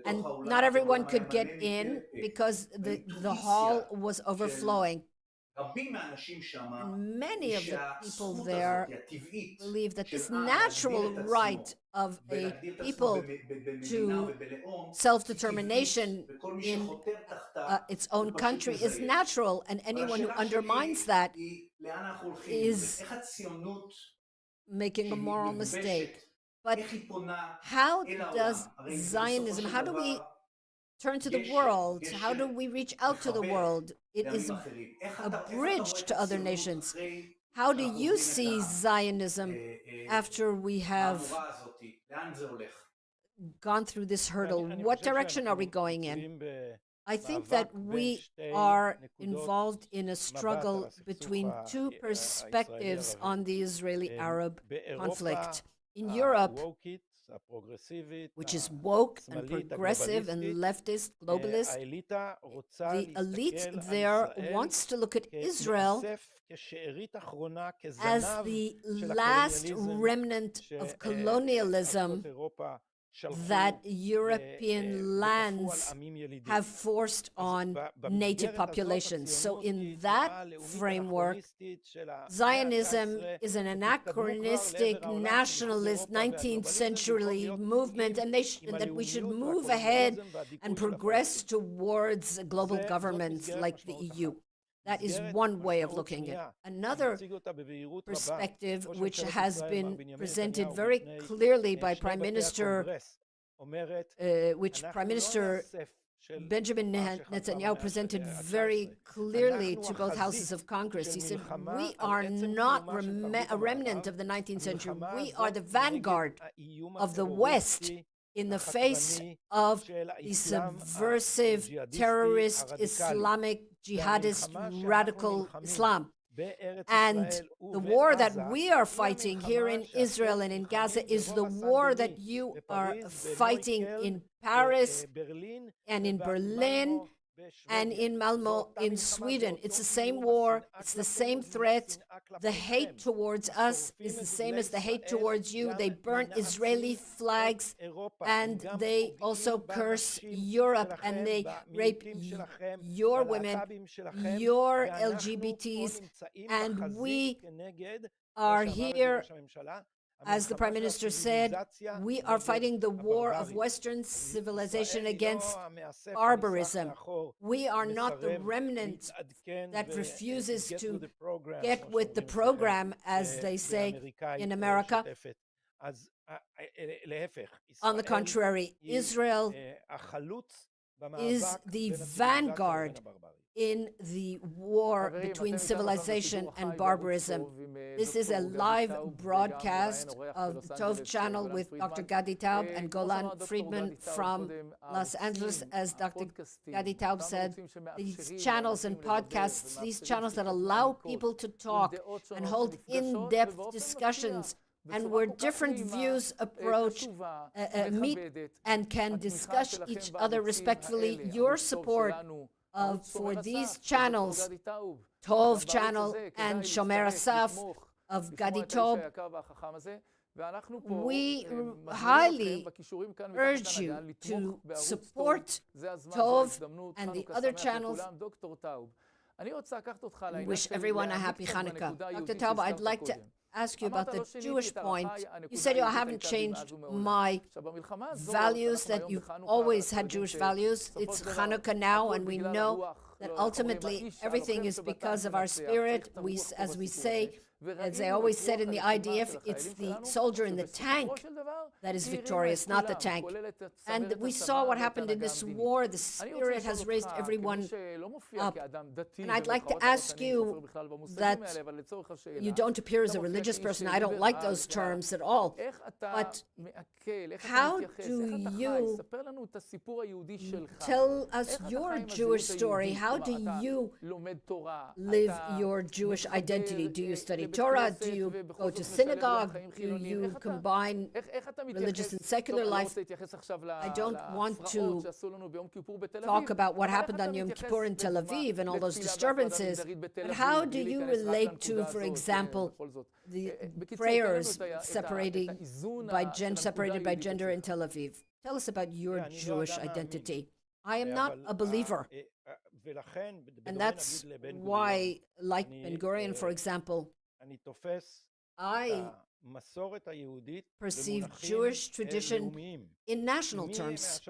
and not everyone could get in because the hall was overflowing. And many of the people there believe that this natural right of a people to self-determination in its own country is natural, and anyone who undermines that is making a moral mistake. But how does Zionism, how do we turn to the world? How do we reach out to the world? It is a bridge to other nations. How do you see Zionism after we have gone through this hurdle? What direction are we going in? I think that we are involved in a struggle between two perspectives on the Israeli-Arab conflict. In Europe, which is woke and progressive and leftist, globalist, the elite there wants to look at Israel as the last remnant of colonialism that European lands have forced on native populations. So in that framework, Zionism is an anachronistic, nationalist, 19th century movement, and that we should move ahead and progress towards global governments like the EU. That is one way of looking at it. Another perspective, which has been presented very clearly by Prime Minister Benjamin Netanyahu presented very clearly to both houses of Congress. He said, we are not a remnant of the 19th century. We are the vanguard of the West in the face of the subversive, terrorist, Islamic, jihadist, radical Islam. And the war that we are fighting here in Israel and in Gaza is the war that you are fighting in Paris and in Berlin and in Malmö in Sweden. It's the same war, it's the same threat. The hate towards us is the same as the hate towards you. They burn Israeli flags and they also curse Europe and they rape your women, your LGBTs, and we are here. As the Prime Minister said, we are fighting the war of Western civilization against barbarism. We are not the remnant that refuses to get with the program, as they say in America. On the contrary, Israel is the vanguard in the war between civilization and barbarism. This is a live broadcast of the Tov channel with Dr. Gadi Taub and Golan Friedman from Los Angeles. As Dr. Gadi Taub said, these channels and podcasts, these channels that allow people to talk and hold in-depth discussions and where different views approach, meet and can discuss each other respectfully. Your support for these channels, Tov channel and Shomer Asaf of Gadi Taub, we highly urge you to support Tov and the other channels. I wish everyone a happy Hanukkah. Dr. Taub, I'd like to ask you about the Jewish point. You said I haven't changed my values, that you've always had Jewish values. It's Hanukkah now, and we know that ultimately everything is because of our spirit. As we say, as they always said in the IDF, it's the soldier in the tank that is victorious, not the tank. And we saw what happened in this war. The spirit has raised everyone up. And I'd like to ask you that you don't appear as a religious person. I don't like those terms at all. But how do you tell us your Jewish story? How do you live your Jewish identity? Do you study Torah? Do you go to synagogue? Do you combine religious and secular life? I don't want to talk about what happened on Yom Kippur in Tel Aviv and all those disturbances, but how do you relate to, for example, the prayers separated by gender in Tel Aviv? Tell us about your Jewish identity. I am not a believer. And that's why, like Ben-Gurion, for example, I perceive Jewish tradition in national terms.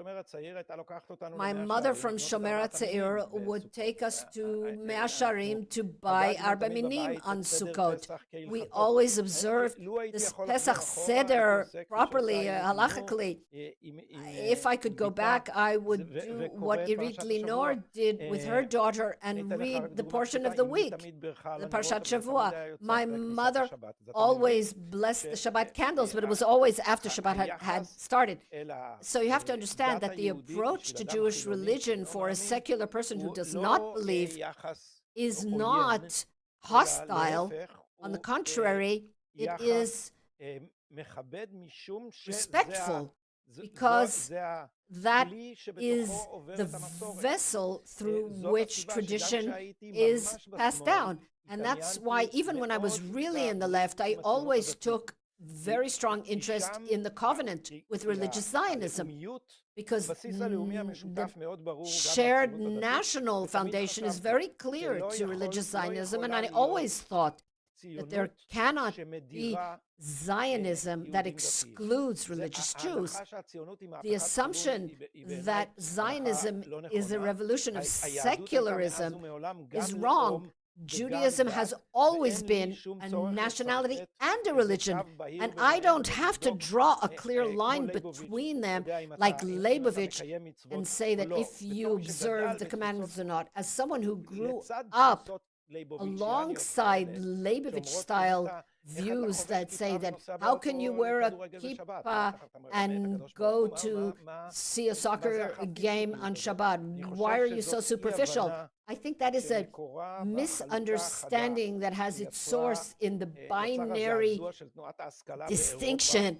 My mother from Shomer HaTzair would take us to Mea Sharim to buy Arba Minim on Sukkot. We always observed this Pesach Seder properly, halachically. If I could go back, I would do what Irit Linor did with her daughter and read the portion of the week, the Parshat Shavua. My mother always blessed the Shabbat candles, but it was always after Shabbat had started. So you have to understand that the approach to Jewish religion for a secular person who does not believe is not hostile. On the contrary, it is respectful, because that is the vessel through which tradition is passed down. And that's why even when I was really in the left, I always took very strong interest in the covenant with religious Zionism, because the shared national foundation is very clear to religious Zionism, and I always thought that there cannot be Zionism that excludes religious Jews. The assumption that Zionism is a revolution of secularism is wrong. Judaism has always been a nationality and a religion, and I don't have to draw a clear line between them like Leibovich and say that if you observe the commandments or not. As someone who grew up alongside Leibovich-style views that say that how can you wear a kippah and go to see a soccer game on Shabbat? Why are you so superficial? I think that is a misunderstanding that has its source in the binary distinction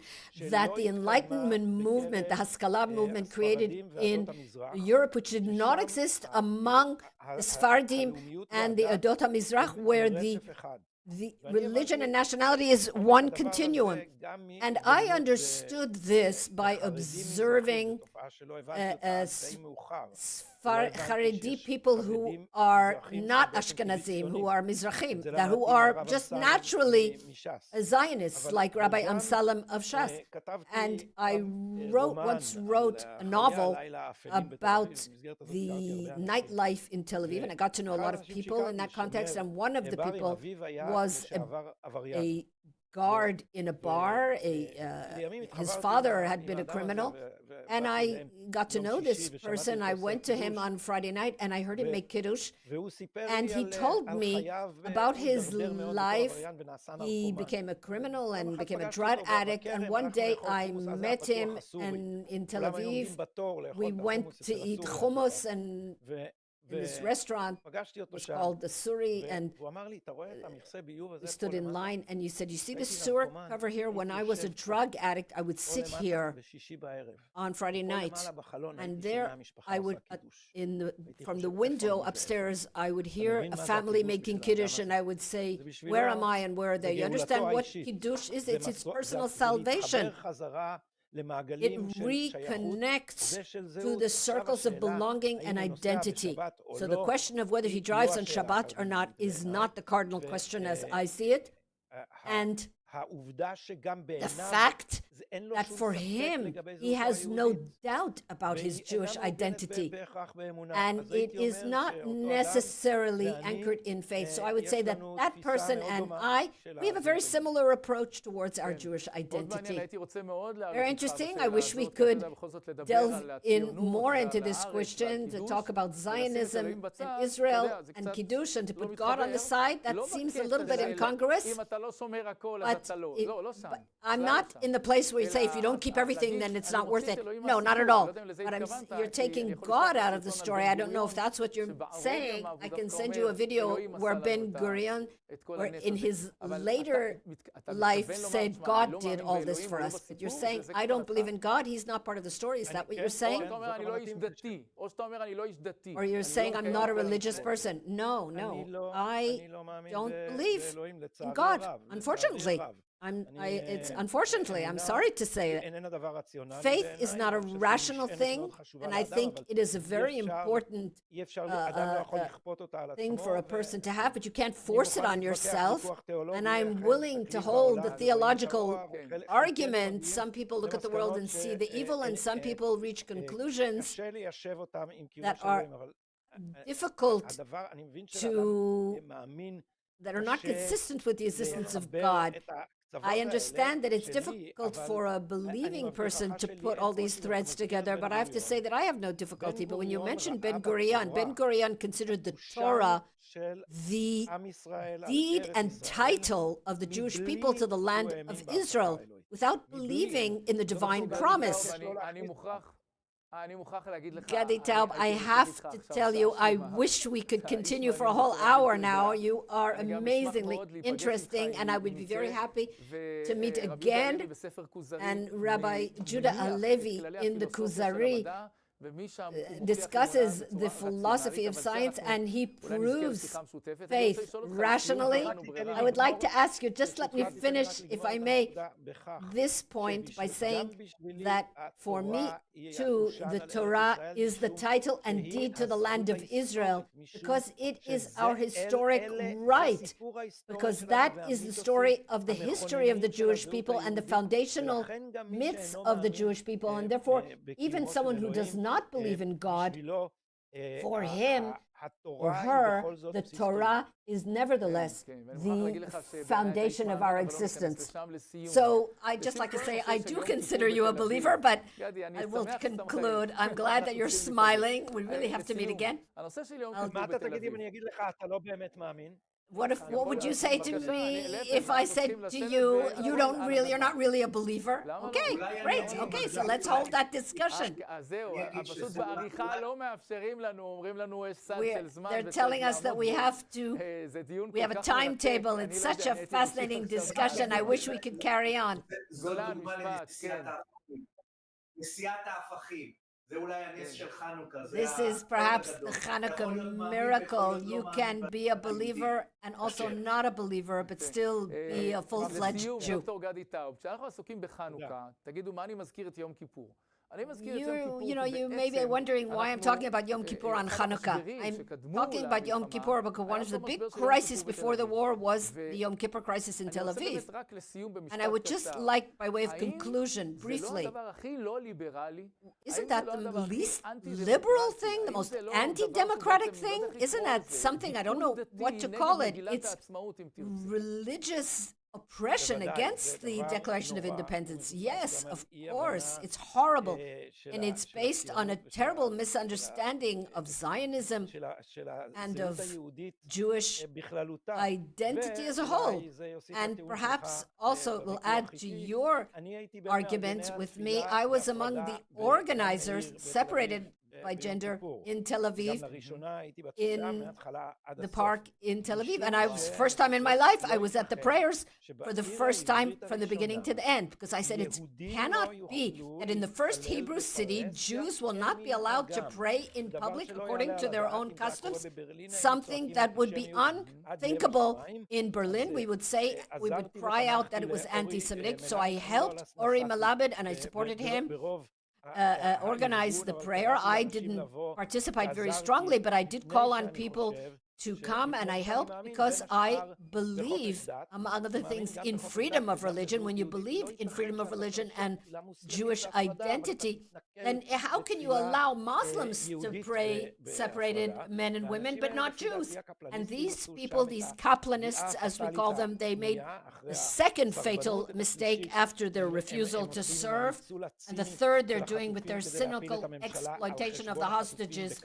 that the Enlightenment movement, the Haskalah movement, created in Europe, which did not exist among the Sephardim and the Adot HaMizrach, where the religion and nationality is one continuum. And I understood this by observing Haredi people who are not Ashkenazim, who are Mizrahim, who are just naturally Zionists, like Rabbi Amsalem of Shas. And I once wrote a novel about the nightlife in Tel Aviv, and I got to know a lot of people in that context, and one of the people was a guard in a bar. His father had been a criminal, and I got to know this person. I went to him on Friday night, and I heard him make kiddush, and he told me about his life. He became a criminal and became a drug addict, and one day I met him in Tel Aviv. We went to eat hummus and in this restaurant, was called the Suri, and we stood in line, and you said, you see this sewer cover here? When I was a drug addict, I would sit here on Friday nights, and there I would, from the window upstairs, I would hear a family making kiddush, and I would say, where am I and where are they? You understand what kiddush is? It's its personal salvation. It reconnects to the circles of belonging and identity. So the question of whether he drives on Shabbat or not is not the cardinal question as I see it. And the fact that for him, he has no doubt about his Jewish identity, and it is not necessarily anchored in faith. So I would say that that person and we have a very similar approach towards our Jewish identity. Very interesting. I wish we could delve in more into this question, to talk about Zionism and Israel and Kiddush, and to put God on the side. That seems a little bit incongruous. But I'm not in the place where you say if you don't keep everything, then it's not worth it. No, not at all. But you're taking God out of the story. I don't know if that's what you're saying. I can send you a video where Ben-Gurion, in his later life, said God did all this for us. But you're saying, I don't believe in God, he's not part of the story. Is that what you're saying? Or you're saying I'm not a religious person? No, I don't believe in God, unfortunately. Unfortunately, I'm sorry to say it. Faith is not a rational thing, and I think it is a very important thing for a person to have, but you can't force it on yourself. And I'm willing to hold the theological argument. Some people look at the world and see the evil, and some people reach conclusions that are difficult that are not consistent with the existence of God. I understand that it's difficult for a believing person to put all these threads together, but I have to say that I have no difficulty. But when you mention Ben Gurion considered the Torah the deed and title of the Jewish people to the land of Israel without believing in the divine promise. Gadi Taub, I have to tell you, I wish we could continue for a whole hour now. You are amazingly interesting, and I would be very happy to meet again. And Rabbi Judah Alevi in the Kuzari discusses the philosophy of science, and he proves faith rationally. I would like to ask you, just let me finish, if I may, this point by saying that for me, too, the Torah is the title and deed to the land of Israel, because it is our historic right, because that is the story of the history of the Jewish people and the foundational myths of the Jewish people, and therefore, even someone who does not believe in God, for him or her, the Torah is nevertheless the foundation of our existence. So I just like to say, I do consider you a believer, but I will conclude. I'm glad that you're smiling. We really have to meet again. What would you say to me if I said to you, you're not really a believer? Okay, great. Okay, so let's hold that discussion. They're telling us that we have a timetable. It's such a fascinating discussion. I wish we could carry on. This is perhaps the Hanukkah miracle. You can be a believer and also not a believer, but still be a full-fledged Jew. You may be wondering why I'm talking about Yom Kippur on Hanukkah. I'm talking about Yom Kippur because one of the big crises before the war was the Yom Kippur crisis in Tel Aviv. And I would just like, by way of conclusion, briefly, isn't that the least liberal thing, the most anti-democratic thing? Isn't that something, I don't know what to call it, it's religious oppression against the Declaration of Independence. Yes, of course, it's horrible. And it's based on a terrible misunderstanding of Zionism and of Jewish identity as a whole. And perhaps also it will add to your argument with me. I was among the organizers, separated by gender, in Tel Aviv, in the park in Tel Aviv. And first time in my life, I was at the prayers for the first time from the beginning to the end, because I said it cannot be that in the first Hebrew city, Jews will not be allowed to pray in public according to their own customs, something that would be unthinkable in Berlin. We would cry out that it was anti-Semitic. So I helped Ori Malabed and I supported him organize the prayer. I didn't participate very strongly, but I did call on people to come, and I helped because I believe, among other things, in freedom of religion. When you believe in freedom of religion and Jewish identity, then how can you allow Muslims to pray separated men and women, but not Jews? And these people, these Kaplanists, as we call them, they made the second fatal mistake after their refusal to serve, and the third they're doing with their cynical exploitation of the hostages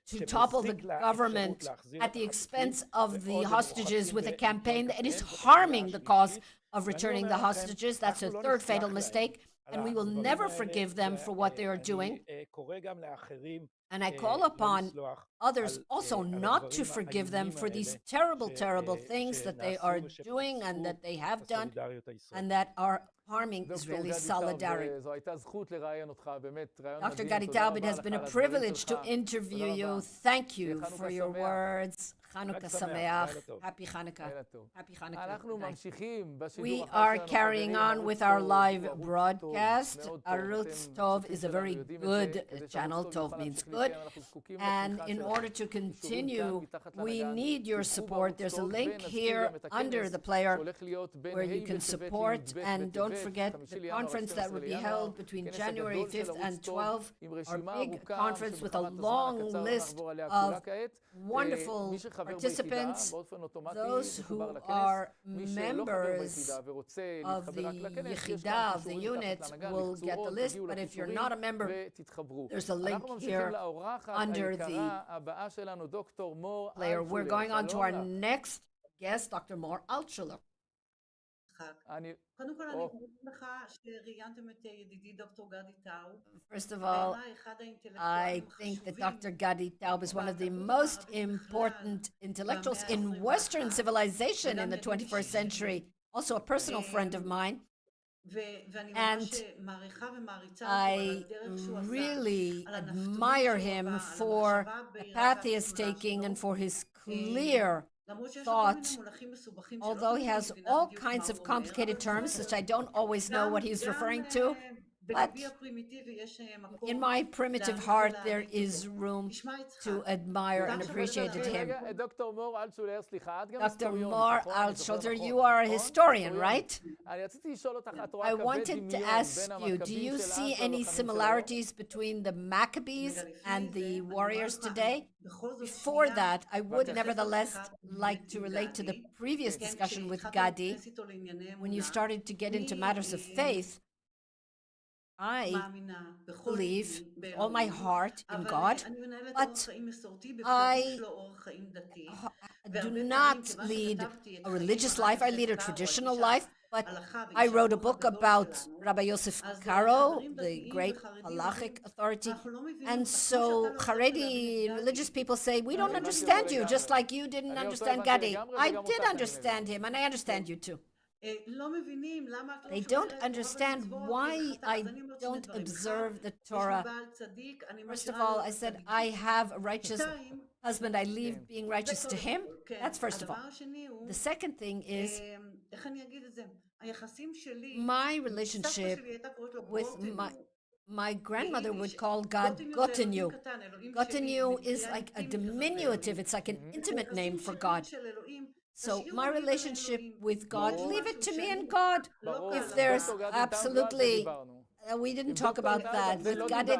to topple the government at the expense of the hostages with a campaign that is harming the cause of returning the hostages. That's a third fatal mistake, and we will never forgive them for what they are doing. And I call upon others also not to forgive them for these terrible, terrible things that they are doing and that they have done and that are harming Israeli solidarity. Dr. Gadi Taub, it has been a privilege to interview you. Thank you for your words. Hanukkah Sameach. Happy Hanukkah. Happy Hanukkah. We are carrying on with our live broadcast. Arutz Tov is a very good channel. Tov means good. And in order to continue, we need your support. There's a link here under the player where you can support. And don't forget the conference that will be held between January 5th and 12th, our big conference with a long list of wonderful participants. Those who are members of the Yechida, of the unit, will get the list, but if you're not a member, there's a link here under the player. We're going on to our next guest, Dr. Mor Altshuler. First of all, I think that Dr. Gadi Taub is one of the most important intellectuals in Western civilization in the 21st century, also a personal friend of mine. And I really admire him for the path he is taking and for his clear thought, although he has all kinds of complicated terms, which I don't always know what he's referring to, but in my primitive heart, there is room to admire and appreciate him. Dr. Mor Altshuler, you are a historian, right? I wanted to ask you, do you see any similarities between the Maccabees and the warriors today? Before that, I would nevertheless like to relate to the previous discussion with Gadi. When you started to get into matters of faith, I believe with all my heart in God, but I do not lead a religious life. I lead a traditional life, but I wrote a book about Rabbi Yosef Karo, the great halachic authority. And so Haredi religious people say, we don't understand you, just like you didn't understand Gadi. I did understand him, and I understand you too. They don't understand why I don't observe the Torah. First of all, I said, I have a righteous husband. I leave being righteous to him. That's first of all. The second thing is my relationship with my grandmother would call God Gotenu. Gotenu is like a diminutive. It's like an intimate name for God. So my relationship with God, leave it to me and God. If there's absolutely, we didn't talk about that. With Gadi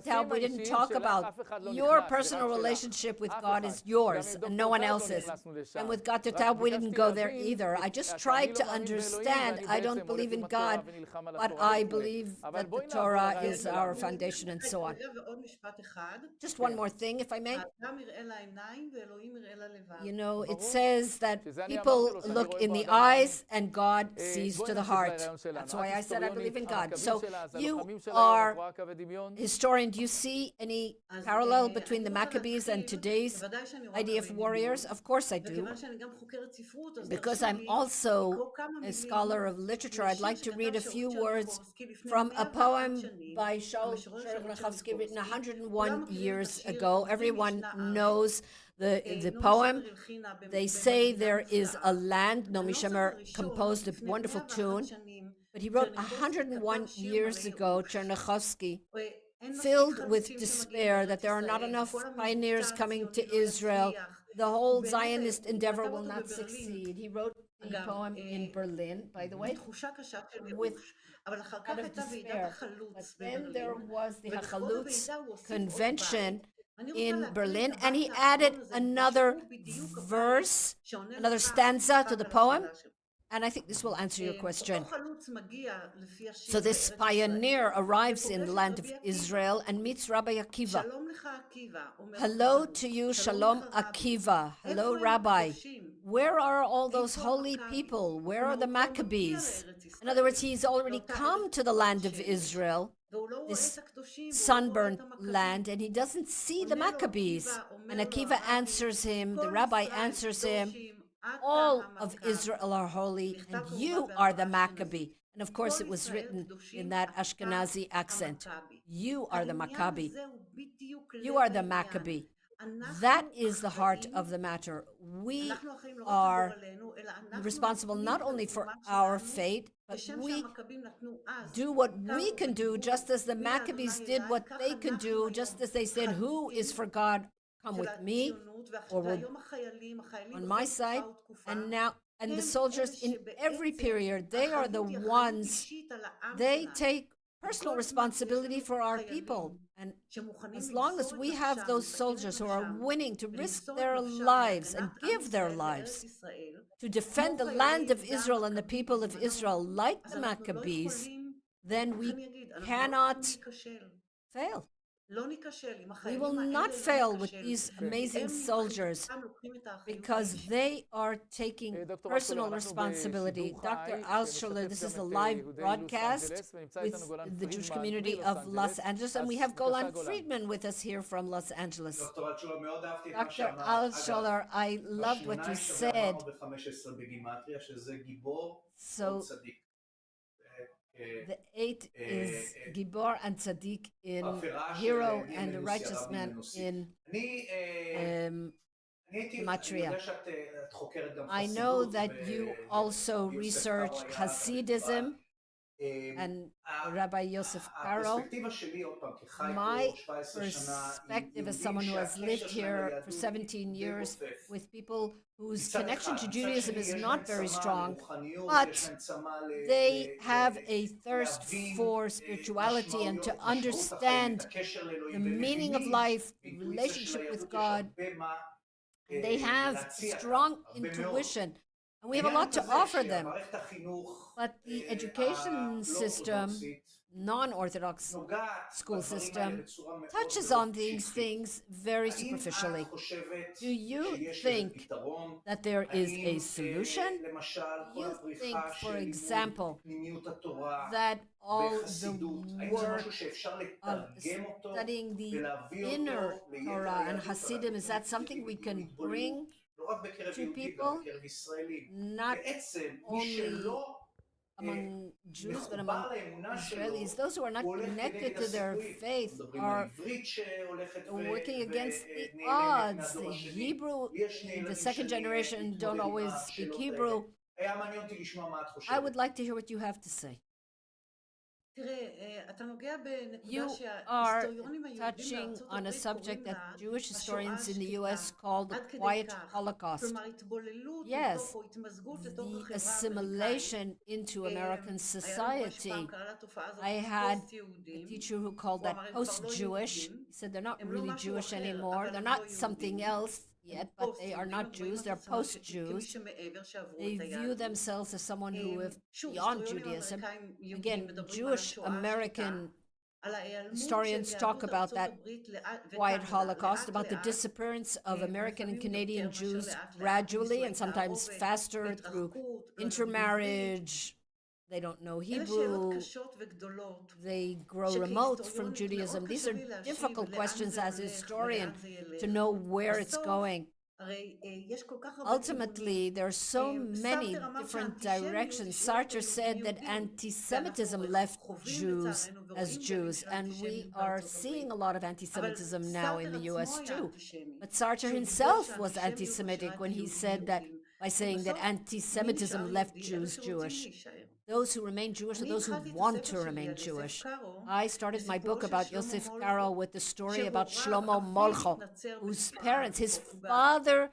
Taub, we didn't talk about your personal relationship with God is yours and no one else's. And with Gadi Taub, we didn't go there either. I just tried to understand. I don't believe in God, but I believe that the Torah is our foundation and so on. Just one more thing, if I may. You know, it says that people look in the eyes and God sees to the heart. That's why I said I believe in God. So you are historian. Do you see any parallel between the Maccabees and today's idea of warriors? Of course I do. Because I'm also a scholar of literature, I'd like to read a few words from a poem by Shaul Chernyakhovsky written 101 years ago. Everyone knows the poem. They say there is a land. Naomi Shemer composed a wonderful tune. But he wrote 101 years ago, Chernyakhovsky, filled with despair that there are not enough pioneers coming to Israel. The whole Zionist endeavor will not succeed. He wrote the poem in Berlin, by the way, with out of despair. But then there was the Hachalutz convention in Berlin, and he added another verse, another stanza to the poem. And I think this will answer your question. So this pioneer arrives in the land of Israel and meets Rabbi Akiva. Hello to you, Shalom Akiva. Hello, Rabbi. Where are all those holy people? Where are the Maccabees? In other words, he's already come to the land of Israel, this sunburnt land, and he doesn't see the Maccabees. And Akiva answers him, the rabbi answers him, all of Israel are holy, and you are the Maccabee. And of course, it was written in that Ashkenazi accent. You are the Maccabi. You are the Maccabee. That is the heart of the matter. We are responsible not only for our fate, but we do what we can do, just as the Maccabees did what they can do, just as they said, who is for God, come with me, or will on my side. And the soldiers in every period, they are the ones, they take personal responsibility for our people. And as long as we have those soldiers who are willing to risk their lives and give their lives to defend the land of Israel and the people of Israel, like the Maccabees, then we cannot fail. We will not fail with these amazing soldiers because they are taking personal responsibility. Dr. Altshuler, this is a live broadcast with the Jewish community of Los Angeles, and we have Golan Friedman with us here from Los Angeles. Dr. Altshuler, I loved what you said. So, the 8 is Gibor and Tzaddik in hero and a righteous man in Gematria. I know that you also research Hasidism and Rabbi Yosef Karo. My perspective as someone who has lived here for 17 years with people whose connection to Judaism is not very strong, but they have a thirst for spirituality and to understand the meaning of life, the relationship with God. They have strong intuition, and we have a lot to offer them. But the education system, non-Orthodox school system, touches on these things very superficially. Do you think that there is a solution? Do you think, for example, that all the work of studying the inner Torah and Hasidim, is that something we can bring to people? Not only among Jews, but among Israelis. Those who are not connected to their faith are working against the odds. The Hebrew, the second generation don't always speak Hebrew. I would like to hear what you have to say. You are touching on a subject that Jewish historians in the U.S. call the Quiet Holocaust. Yes, the assimilation into American society. I had a teacher who called that post-Jewish. He said they're not really Jewish anymore. They're not something else yet, but they are not Jews. They're post-Jews. They view themselves as someone who is beyond Judaism. Again, Jewish American historians talk about that quiet Holocaust, about the disappearance of American and Canadian Jews gradually and sometimes faster through intermarriage. They don't know Hebrew. They grow remote from Judaism. These are difficult questions as a historian to know where it's going. Ultimately, there are so many different directions. Sartre said that anti-Semitism left Jews as Jews, and we are seeing a lot of anti-Semitism now in the U.S. too. But Sartre himself was anti-Semitic when he said that, by saying that anti-Semitism left Jews Jewish. Those who remain Jewish are those who want to remain Jewish. I started my book about Yosef Karo with the story about Shlomo Molcho, whose parents, his father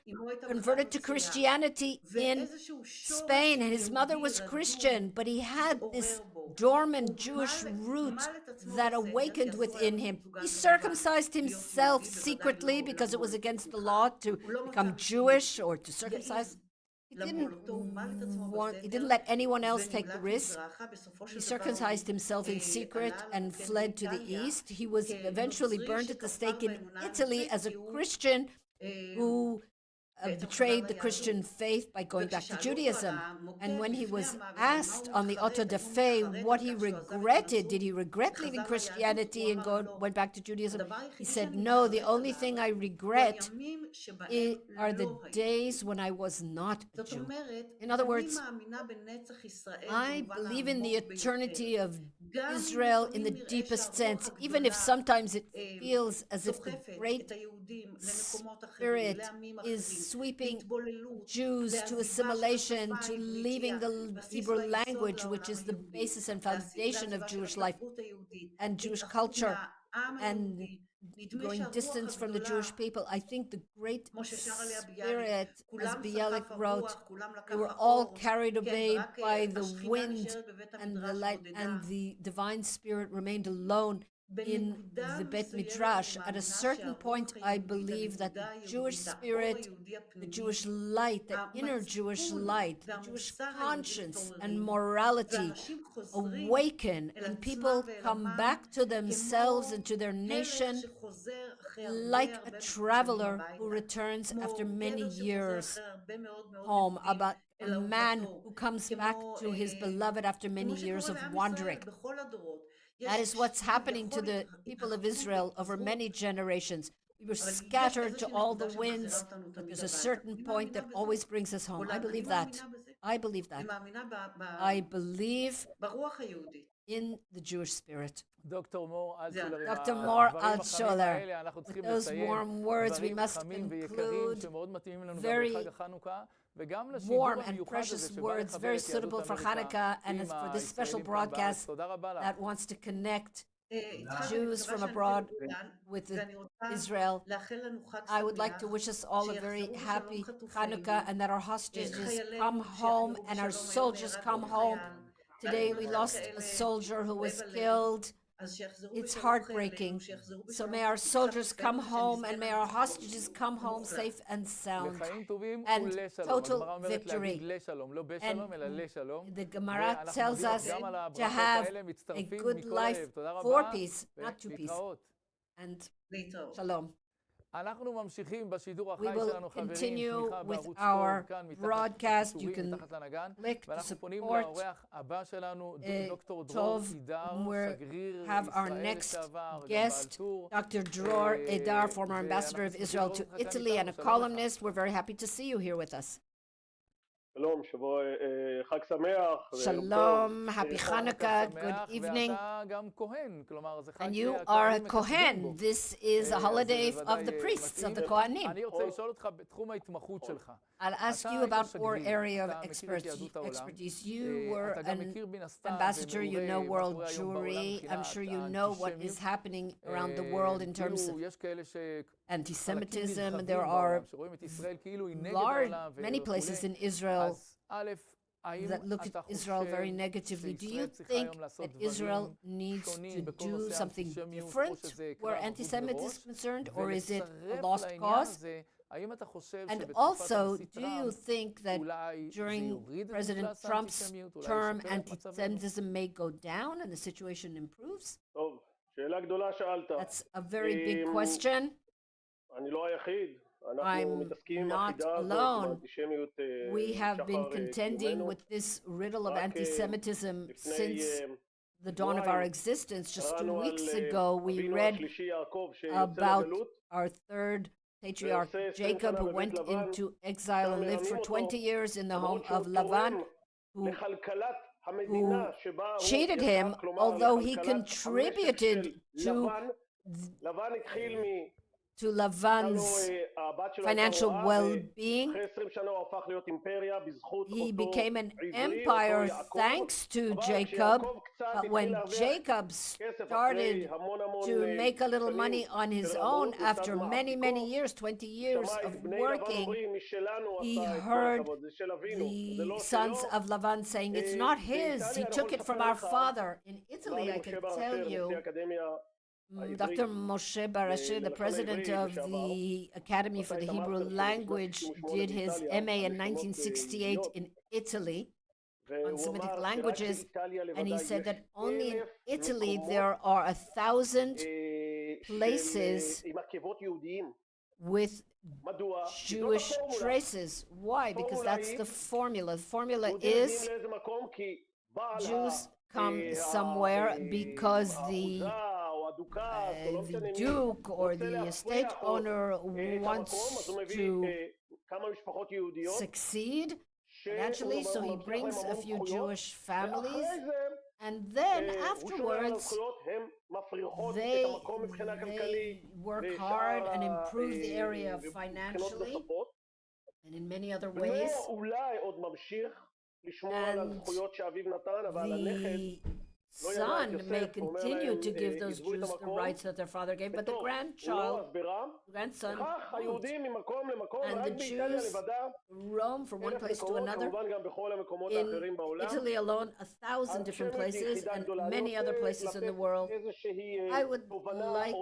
converted to Christianity in Spain, and his mother was Christian, but he had this dormant Jewish root that awakened within him. He circumcised himself secretly because it was against the law to become Jewish or to circumcise. He didn't let anyone else take the risk. He circumcised himself in secret and fled to the east. He was eventually burned at the stake in Italy as a Christian who betrayed the Christian faith by going back to Judaism. And when he was asked on the auto de fe what he regretted, did he regret leaving Christianity and went back to Judaism? He said, no, the only thing I regret are the days when I was not a Jew. In other words, I believe in the eternity of Israel in the deepest sense, even if sometimes it feels as if the Great Spirit is sweeping Jews to assimilation, to leaving the Hebrew language, which is the basis and foundation of Jewish life and Jewish culture, and going distance from the Jewish people. I think the Great Spirit, as Bialik wrote, they were all carried away by the wind and the light, and the divine spirit remained alone in the Bet Midrash. At a certain point, I believe that the Jewish spirit, the Jewish light, the inner Jewish light, the Jewish conscience and morality awaken, and people come back to themselves and to their nation like a traveler who returns after many years home, about a man who comes back to his beloved after many years of wandering. That is what's happening to the people of Israel over many generations. We were scattered to all the winds, but there's a certain point that always brings us home. I believe that. I believe that. I believe in the Jewish spirit. Dr. Mor Altshuler, with those warm words, we must conclude very warm and precious words, very suitable for Hanukkah and for this special broadcast that wants to connect Jews from abroad with Israel. I would like to wish us all a very happy Hanukkah, and that our hostages come home and our soldiers come home. Today we lost a soldier who was killed. It's heartbreaking. So may our soldiers come home, and may our hostages come home safe and sound, and total victory. And the Gemara tells us to have a good life for peace, not to peace. And shalom. We will continue with our broadcast. You can click to support Tov. We have our next guest, Dr. Dror Edar, former ambassador of Israel to Italy and a columnist. We're very happy to see you here with us. Shalom, happy Hanukkah, good evening. And you are a Kohen. This is a holiday of the priests, of the Kohanim. I'll ask you about your area of expertise. You were an ambassador, you know world Jewry. I'm sure you know what is happening around the world in terms of anti-Semitism. There are many places in Israel that look at Israel very negatively. Do you think that Israel needs to do something different where anti-Semitism is concerned, or is it a lost cause? And also, do you think that during President Trump's term, anti-Semitism may go down and the situation improves? That's a very big question. I'm not alone. We have been contending with this riddle of anti-Semitism since the dawn of our existence. Just 2 weeks ago, we read about our third patriarch, Jacob, who went into exile and lived for 20 years in the home of Lavan, who cheated him, although he contributed to Lavan's financial well-being. He became an empire thanks to Jacob, but when Jacob started to make a little money on his own after many, many years, 20 years of working, he heard the sons of Lavan saying, it's not his, he took it from our father. In Italy, I can tell you, Dr. Moshe Barashir, the president of the Academy for the Hebrew Language, did his MA in 1968 in Italy on Semitic languages, and he said that only in Italy there are 1,000 places with Jewish traces. Why? Because that's the formula. The formula is Jews come somewhere because the duke or the estate owner wants to succeed financially, so he brings a few Jewish families, and then afterwards they work hard and improve the area financially and in many other ways. And the son may continue to give those Jews the rights that their father gave, but the grandson won't. And the Jews roam from one place to another. In Italy alone, 1,000 different places and many other places in the world. I would like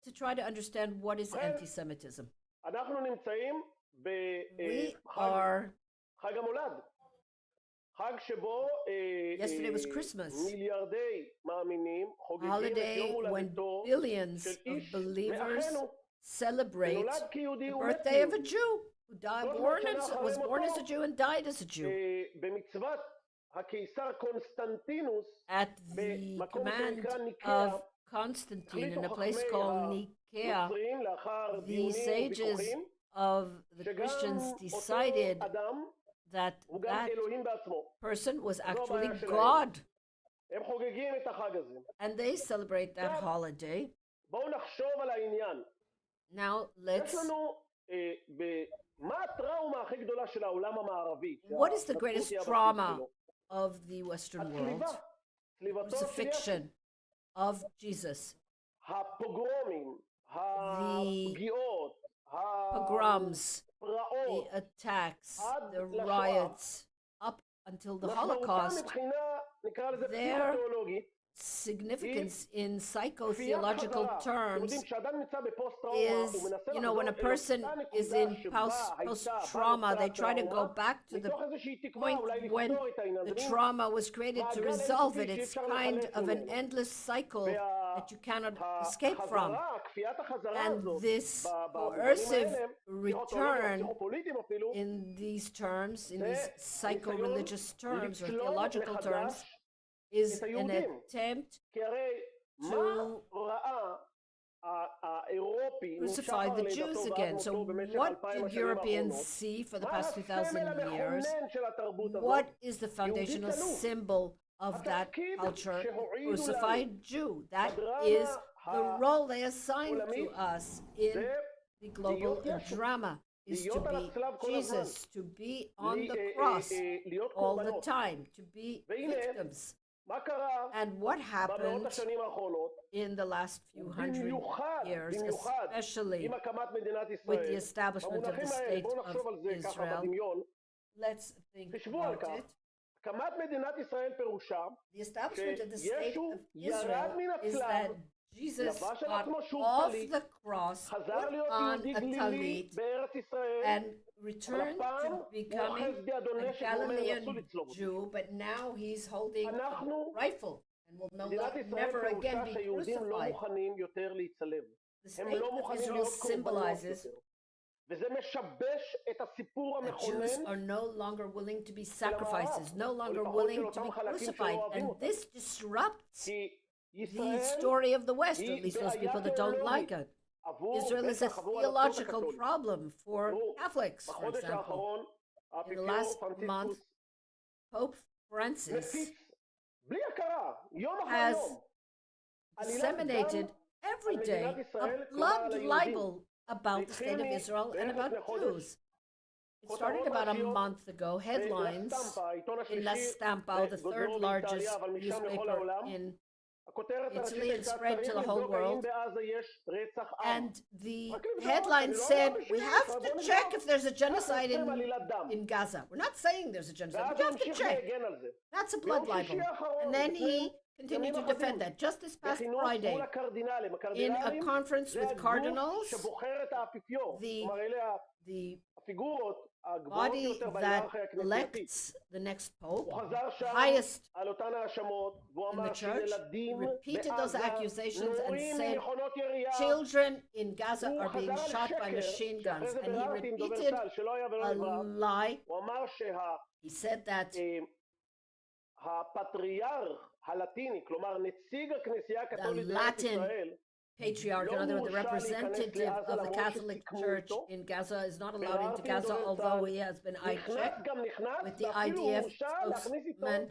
to try to understand what is anti-Semitism. We are... Yesterday was Christmas, a holiday when billions of believers celebrate the birthday of a Jew who was born as a Jew and died as a Jew. At the command of Constantine in a place called Nicaea, the sages of the Christians decided that person was actually God. And they celebrate that holiday. Now let's... What is the greatest trauma of the Western world? Crucifixion of Jesus. The pogroms, the attacks, the riots, up until the Holocaust, their significance in psychotheological terms is, when a person is in post-trauma, they try to go back to the point when the trauma was created to resolve it. It's kind of an endless cycle that you cannot escape from. And this coercive return in these terms, in these psycho-religious terms or theological terms, is an attempt to crucify the Jews again. So what did Europeans see for the past 2,000 years? What is the foundational symbol of that culture? Crucified Jew. That is the role they assign to us in the global drama, is to be Jesus, to be on the cross all the time, to be victims. And what happened in the last few hundred years, especially with the establishment of the state of Israel? Let's think about it. The establishment of the state of Israel is that Jesus got off the cross, put on a talit, and returned to becoming a Galilean Jew, but now he's holding a rifle and will never again be crucified. The state of Israel symbolizes that Jews are no longer willing to be sacrifices, no longer willing to be crucified, and this disrupts the story of the West, or at least those people that don't like it. Israel is a theological problem for Catholics, for example. In the last month, Pope Francis has disseminated every day a blood libel about the state of Israel and about Jews. It started about a month ago. Headlines in La Stampa, the third largest newspaper in Italy, and spread to the whole world. And the headline said, we have to check if there's a genocide in Gaza. We're not saying there's a genocide, but you have to check. That's a blood libel. And then he continued to defend that. Just this past Friday, in a conference with cardinals, the הפיגורות הגבוהות body יותר that בהיררכיה הכנסייתית. elects the next pope, הוא חזר שם highest על אותן האשמות, והוא in the אמר church, שילדים repeated those בעזה accusations and נורים said, ממכונות ירייה. children in Gaza הוא are being חזר על shot by שקר, machine guns. שאחרי זה And he ביררתי עם דובר repeated צה"ל, שלא היה ולא a נברא. lie. הוא אמר He said that שהפטריארך הלטיני, כלומר נציג הכנסייה הקתולית the בארץ Latin ישראל, patriarch, in other words, the representative of the Catholic Church in Gaza is not allowed into Gaza, although he has been eye-checked with the IDF spokesman.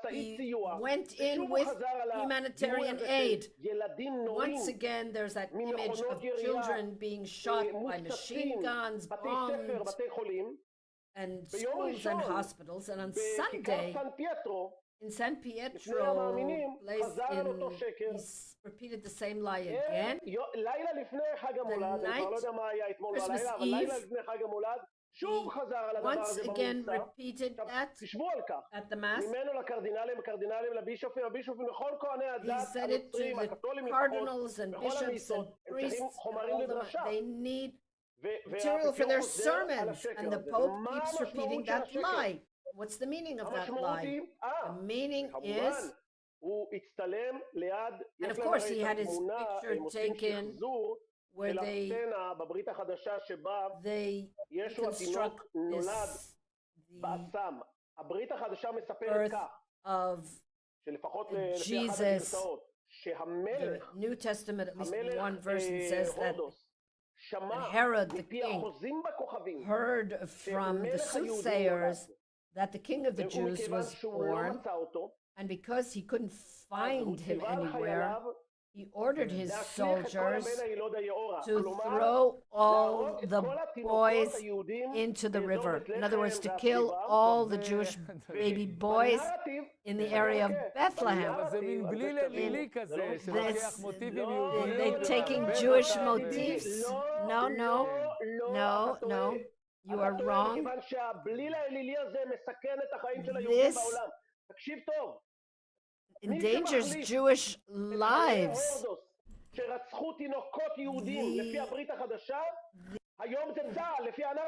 He went in with humanitarian aid. Once again, there's that image of children being shot by machine guns, bombs, and schools and hospitals. And on Sunday, in San Pietro place he repeated the same lie again. לילה לפני חג המולד, אני כבר לא יודע מה היה אתמול בלילה, אבל לילה לפני חג המולד, שוב חזר על הדבר הזה במוסר. תשבו על כך. ממנו לקרדינלים, הקרדינלים לבישופים, הבישופים לכל כהני הדת, הנוצרים, הקתולים לפחות, בכל המיסות, הם צריכים חומרים לדרשה. Material for their sermons, and the Pope keeps repeating that lie. What's the meaning of that lie? The meaning is, and of course he had his picture taken where they reconstruct this, the birth of Jesus. The New Testament, at least in one version, says that Herod the king heard from the soothsayers that the king of the Jews was born, and because he couldn't find him anywhere, he ordered his soldiers to throw all the boys into the river. In other words, to kill all the Jewish baby boys in the area of Bethlehem. They're taking Jewish motifs. No. You are wrong. This endangers Jewish lives.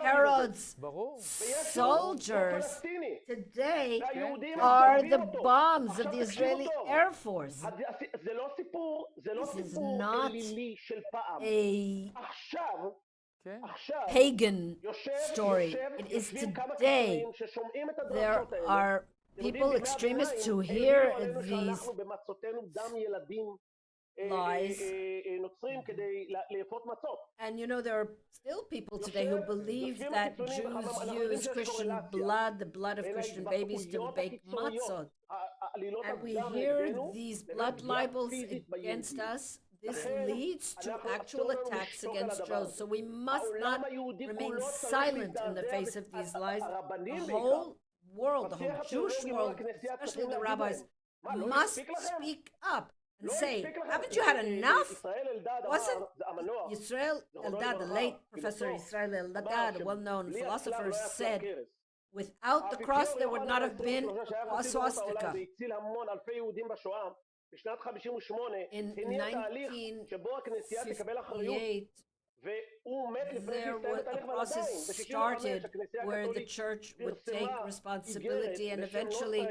Herod's soldiers today are the bombs of the Israeli Air Force. This is not a pagan story. It is today. There are people, extremists, who hear these lies. And you know, there are still people today who believe that Jews use Christian blood, the blood of Christian babies, to bake matzot. And we hear these blood libels against us. This leads to actual attacks against Jews. So we must not remain silent in the face of these lies. The whole world, the whole Jewish world, especially the rabbis, must speak up and say, haven't you had enough? Wasn't Yisrael Eldad, the late Professor Yisrael Eldad, a well-known philosopher, said, without the cross there would not have been a swastika. In 1958, there was a process started where the church would take responsibility, and eventually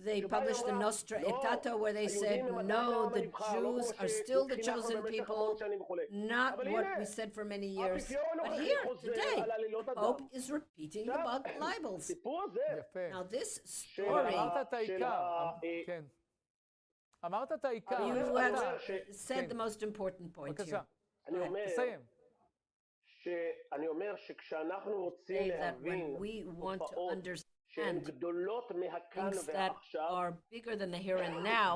they published the Nostra Aetate, where they said, no, the Jews are still the chosen people, not what we said for many years. But here, today, the Pope is repeating the libels. Now this story, you have said the most important point here. אני אומר שכשאנחנו רוצים להבין תופעות שהן גדולות מהכאן ועכשיו,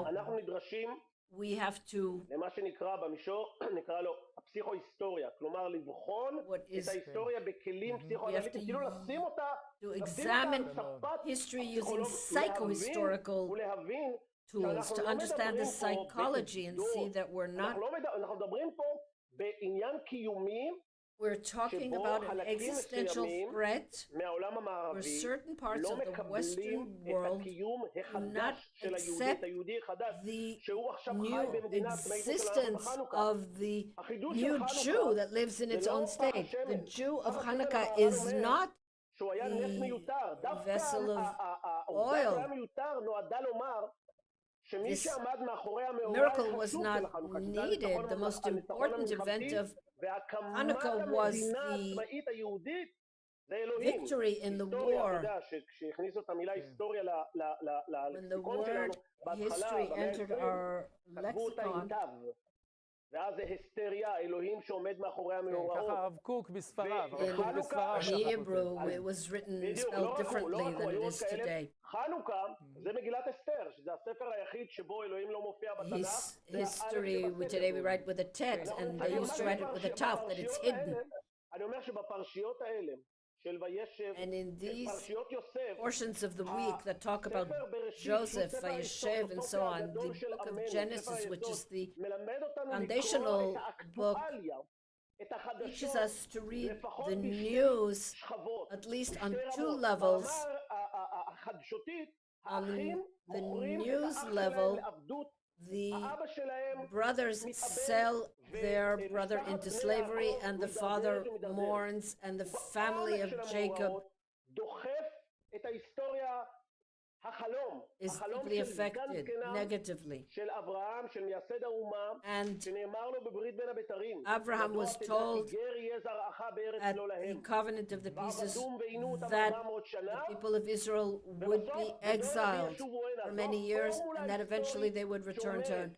אנחנו נדרשים למה שנקרא במישור, נקרא לו הפסיכו-היסטוריה, כלומר לבחון את ההיסטוריה בכלים פסיכו-אנליטיים, כאילו לשים אותה, examine history using psycho-historical tools to understand the psychology and see that we're not we're talking about an existential threat where certain parts of the Western world do not accept the new existence of the new Jew that lives in its own state. The Jew of Hanukkah is not the vessel of oil. This miracle was not needed. The most important event of Hanukkah was the victory in the war. When the word history entered our lexicon, in Hebrew, it was written, spelled differently than it is today. History, today we write with a tet, and they used to write it with a taf, that it's hidden. And in these portions of the week that talk about Joseph, Vayeshev, and so on, the book of Genesis, which is the foundational book, teaches us to read the news at least on two levels. On the news level, the brothers sell their brother into slavery, and the father mourns, and the family of Jacob is deeply affected negatively. And Abraham was told at the covenant of the pieces that the people of Israel would be exiled for many years, and that eventually they would return to him.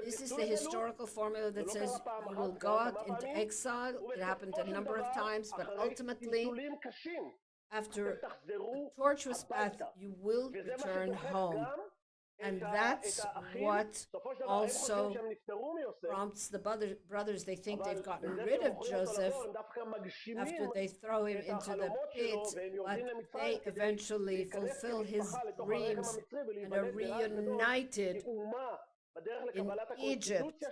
This is the historical formula that says you will go out into exile. It happened a number of times, but ultimately, after a tortuous path, you will return home. And that's what also prompts the brothers. They think they've gotten rid of Joseph after they throw him into the pit, but they eventually fulfill his dreams and are reunited in Egypt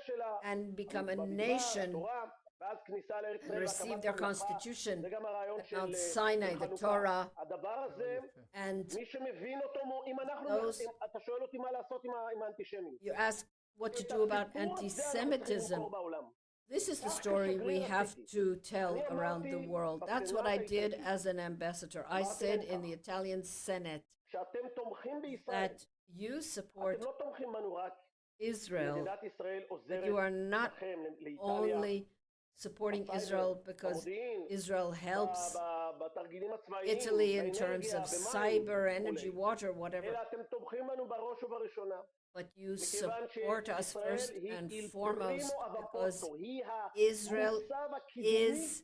and become a nation and receive their constitution at Mount Sinai, the Torah, and those, you ask what to do about anti-Semitism. This is the story we have to tell around the world. That's what I did as an ambassador. I said in the Italian Senate that you support Israel, that you are not only supporting Israel because Israel helps Italy in terms of cyber, energy, water, whatever, but you support us first and foremost because Israel is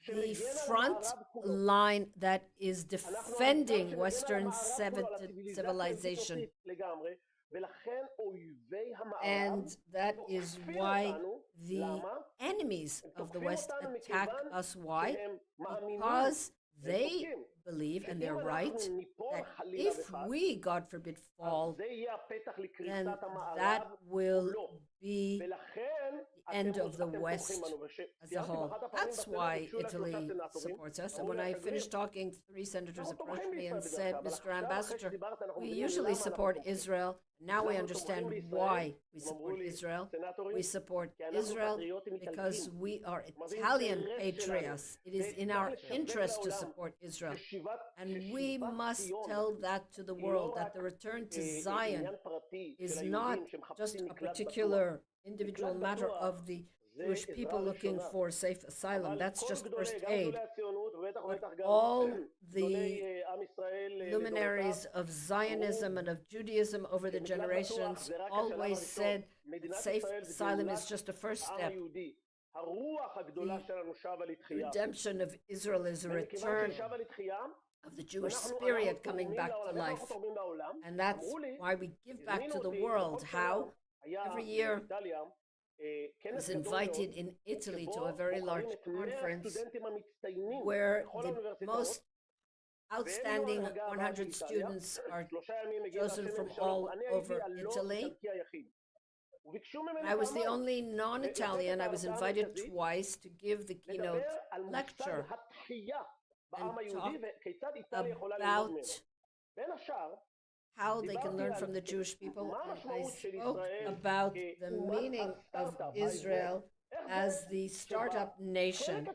the front line that is defending Western civilization. And that is why the enemies of the West attack us. Why? Because they believe, and they're right, that if we, God forbid, fall, then that will be the end of the West as a whole. That's why Italy supports us. And when I finished talking, 3 senators approached me and said, Mr. Ambassador, we usually support Israel. Now we understand why we support Israel. We support Israel because we are Italian patriots. It is in our interest to support Israel. And we must tell that to the world, that the return to Zion is not just a particular individual matter of the Jewish people looking for safe asylum. That's just first aid. But all the luminaries of Zionism and of Judaism over the generations always said that safe asylum is just a first step. The redemption of Israel is a return of the Jewish spirit coming back to life. And that's why we give back to the world. How? Every year, I was invited in Italy to a very large conference where the most outstanding 100 students are chosen from all over Italy. I was the only non-Italian. I was invited twice to give the keynote lecture and talk about how they can learn from the Jewish people. And I spoke about the meaning of Israel as the startup nation.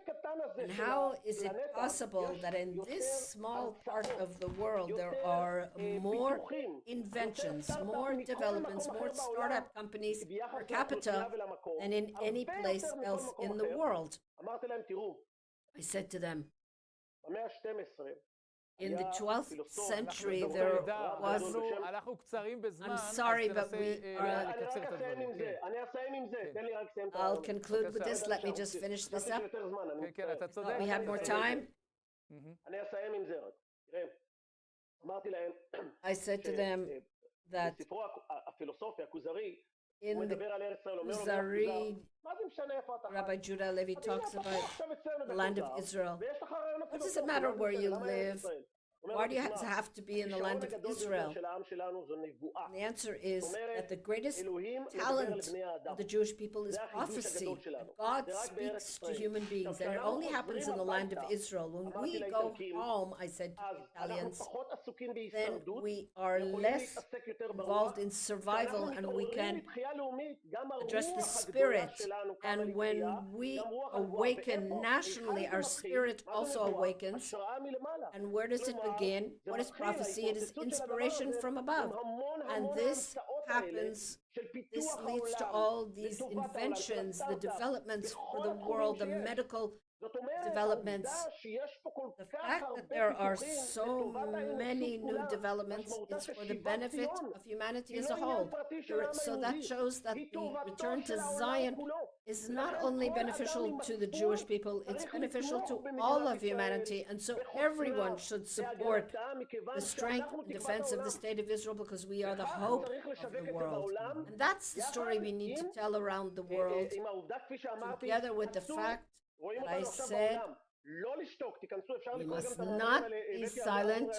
And how is it possible that in this small part of the world there are more inventions, more developments, more startup companies per capita than in any place else in the world? I said to them, in the 12th century, there was... I'm sorry, but we are... I'll conclude with this. Let me just finish this up. We have more time. I said to them that in the Kuzari, Rabbi Judah Levi talks about the land of Israel. What does it matter where you live? Why do you have to be in the land of Israel? And the answer is that the greatest talent of the Jewish people is prophecy. God speaks to human beings, and it only happens in the land of Israel. When we go home, I said to the Italians, then we are less involved in survival and we can address the spirit. And when we awaken nationally, our spirit also awakens. And where does it begin? What is prophecy? It is inspiration from above. And this happens, this leads to all these inventions, the developments for the world, the medical developments. The fact that there are so many new developments is for the benefit of humanity as a whole. So that shows that the return to Zion is not only beneficial to the Jewish people, it's beneficial to all of humanity. And so everyone should support the strength and defense of the state of Israel, because we are the hope of the world. And that's the story we need to tell around the world, together with the fact that I said we must not be silent.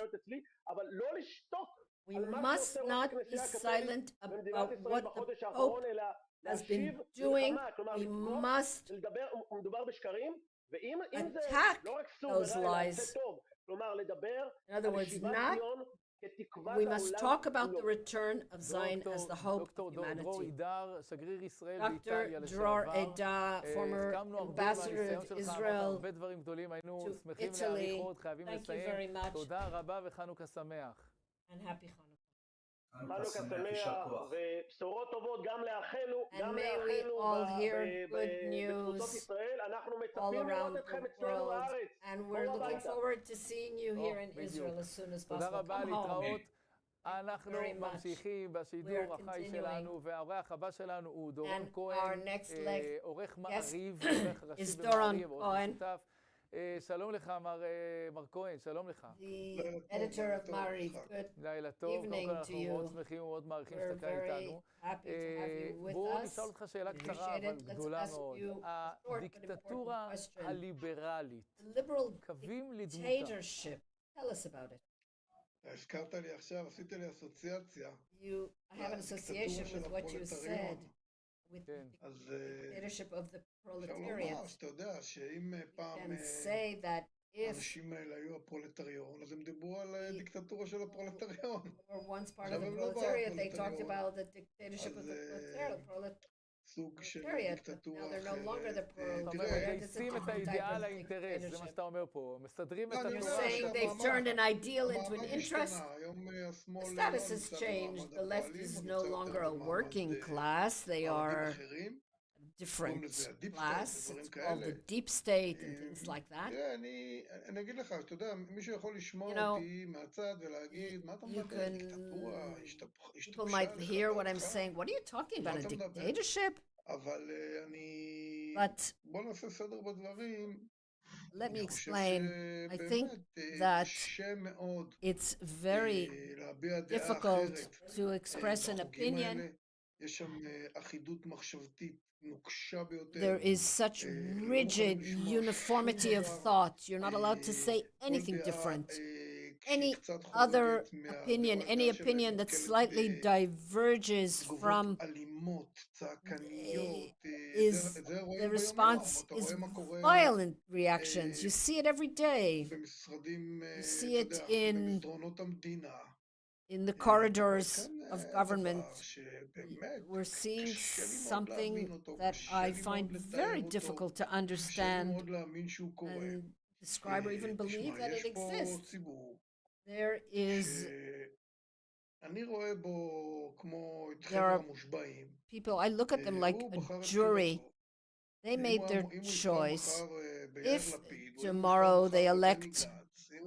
We must not be silent about what the Pope has been doing. We must attack those lies. In other words, we must talk about the return of Zion as the hope of humanity. Dr. Dror Eda, former ambassador of Israel to Italy, thank you very much. And happy Hanukkah. חנוכה שמח ובשורות טובות גם לאחינו, גם good news בתפוצות ישראל. אנחנו all מצפים לראות around אתכם the אצלנו world, בארץ. and we're looking forward to seeing you here in Israel as soon as תודה possible. רבה, Come home. להתראות. אנחנו ממשיכים בשידור החי שלנו, והאורח הבא שלנו הוא דורון כהן, עורך מעריב, עורך ראשי במעריב, עורך משותף. שלום לך, מר כהן, שלום לך. The editor of Mariv, good לילה טוב, evening to you. אנחנו מאוד שמחים ומאוד מעריכים We're שאתה כאן איתנו. very happy to have you with בואו us. נשאל אותך שאלה קצרה, אבל גדולה מאוד. הדיקטטורה הליברלית, The liberal קווים לדמותה. dictatorship. Tell us about it. הזכרת לי עכשיו, עשית לי אסוציאציה. I have an association with what you said, with the אז dictatorship of the אפשר לומר proletariat. שאתה יודע שאם פעם And say that if האנשים האלה היו הפרולטריון, אז הם דיברו על דיקטטורה של הפרולטריון. we were once part of עכשיו the הם לא proletariat, they talked בפרולטריון. about the dictatorship of the proletariat. סוג של Proletariat, but דיקטטורה now they're no longer the אחרת. אבל תראה, מגייסים את האידיאל לאינטרס, זה מה שאתה אומר פה. מסדרים את אני You're יודע התנועה. saying שאתה they've ממש- turned an ideal into an המעמד interest? השתנה, היום השמאל The לא status has נמצא changed. במעמד The left הפועלים, is הוא no נמצא longer יותר a במעמד working class. They מעמדים are אחרים. different לזה ה-deep state class. ודברים It's called the כאלה. deep state and things like that. תראה, אני אגיד לך, אתה יודע, מישהו יכול לשמוע You know, אותי מהצד ולהגיד, מה אתה You מדבר, can, דיקטטורה, people השתבשה might לך hear what I'm דעתך, saying. What are you talking about? A אתה מדבר? dictatorship? אבל אני... But בוא נעשה סדר בדברים. let me אני חושב explain. I think שבאמת that קשה מאוד it's very להביע דעה difficult אחרת to express an בחוגים opinion. האלה. יש שם אחידות מחשבתית נוקשה ביותר. There is such rigid uniformity of thought. You're not allowed to say anything different. any other opinion, any opinion that slightly diverges from is the response is violent reactions. You see it every day. You see it in the corridors of government. We're seeing something that I find very difficult to understand and describe or even believe that it exists. There are people, I look at them like a jury. They made their choice. If tomorrow they elect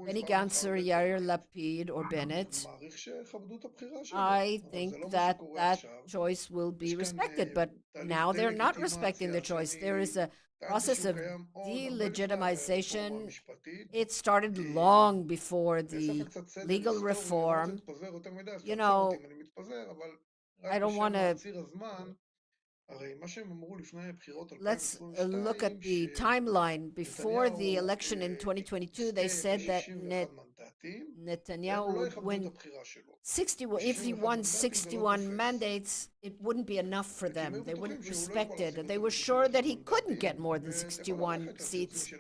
Benny Gantz or Yair Lapid or Bennett, I think that that choice will be respected. But now they're not respecting the choice. There is a process of delegitimization. It started long before the legal reform. You know, I don't want to... Let's look at the timeline. Before the election in 2022, they said that Netanyahu would win 60. If he won 61 mandates, it wouldn't be enough for them. They wouldn't respect it. They were sure that he couldn't get more than 61 seats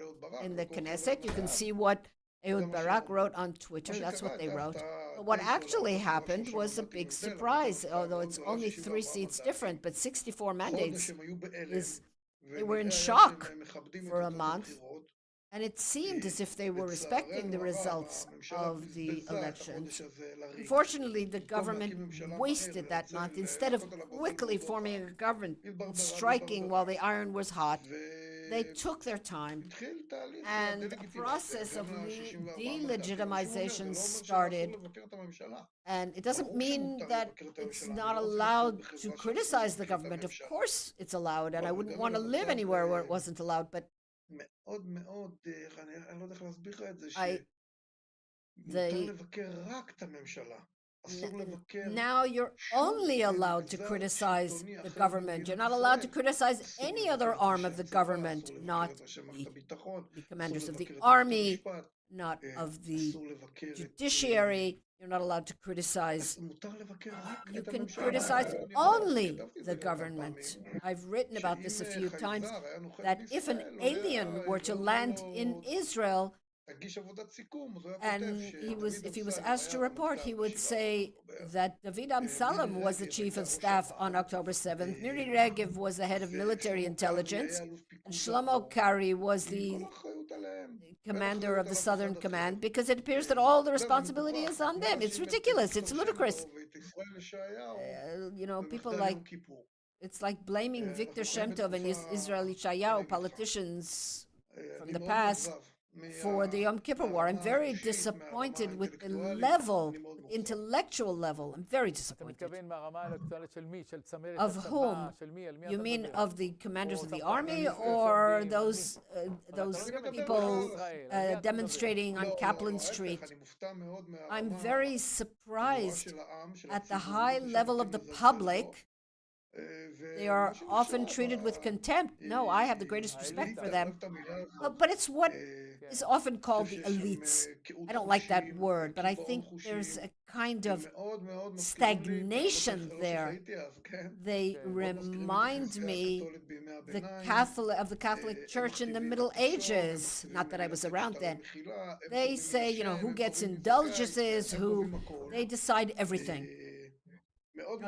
in the Knesset. You can see what Ehud Barak wrote on Twitter. That's what they wrote. But what actually happened was a big surprise, although it's only 3 seats different, but 64 mandates they were in shock for a month. And it seemed as if they were respecting the results of the elections. Unfortunately, the government wasted that month. Instead of quickly forming a government, striking while the iron was hot, they took their time, and a process of delegitimization started. And it doesn't mean that it's not allowed to criticize the government. Of course it's allowed, and I wouldn't want to live anywhere where it wasn't allowed, but now you're only allowed to criticize the government. You're not allowed to criticize any other arm of the government, not the commanders of the army, not of the judiciary. You're not allowed to criticize. You can criticize only the government. I've written about this a few times, that if an alien were to land in Israel, and if he was asked to report, he would say that David Amsalem was the chief of staff on October 7th, Miri Regev was the head of military intelligence, and Shlomo Kari was the commander of the Southern Command, because it appears that all the responsibility is on them. It's ridiculous. It's ludicrous. People like... It's like blaming Victor Shem Tov and Israel Yeshayahu, politicians from the past, for the Yom Kippur War. I'm very disappointed with the level, intellectual level. I'm very disappointed. Of whom? You mean of the commanders of the army, or those people demonstrating on Kaplan Street? I'm very surprised at the high level of the public. They are often treated with contempt. No, I have the greatest respect for them. But it's what is often called the elites. I don't like that word, but I think there's a kind of stagnation there. They remind me of the Catholic Church in the Middle Ages. Not that I was around then. They say, who gets indulgences, they decide everything.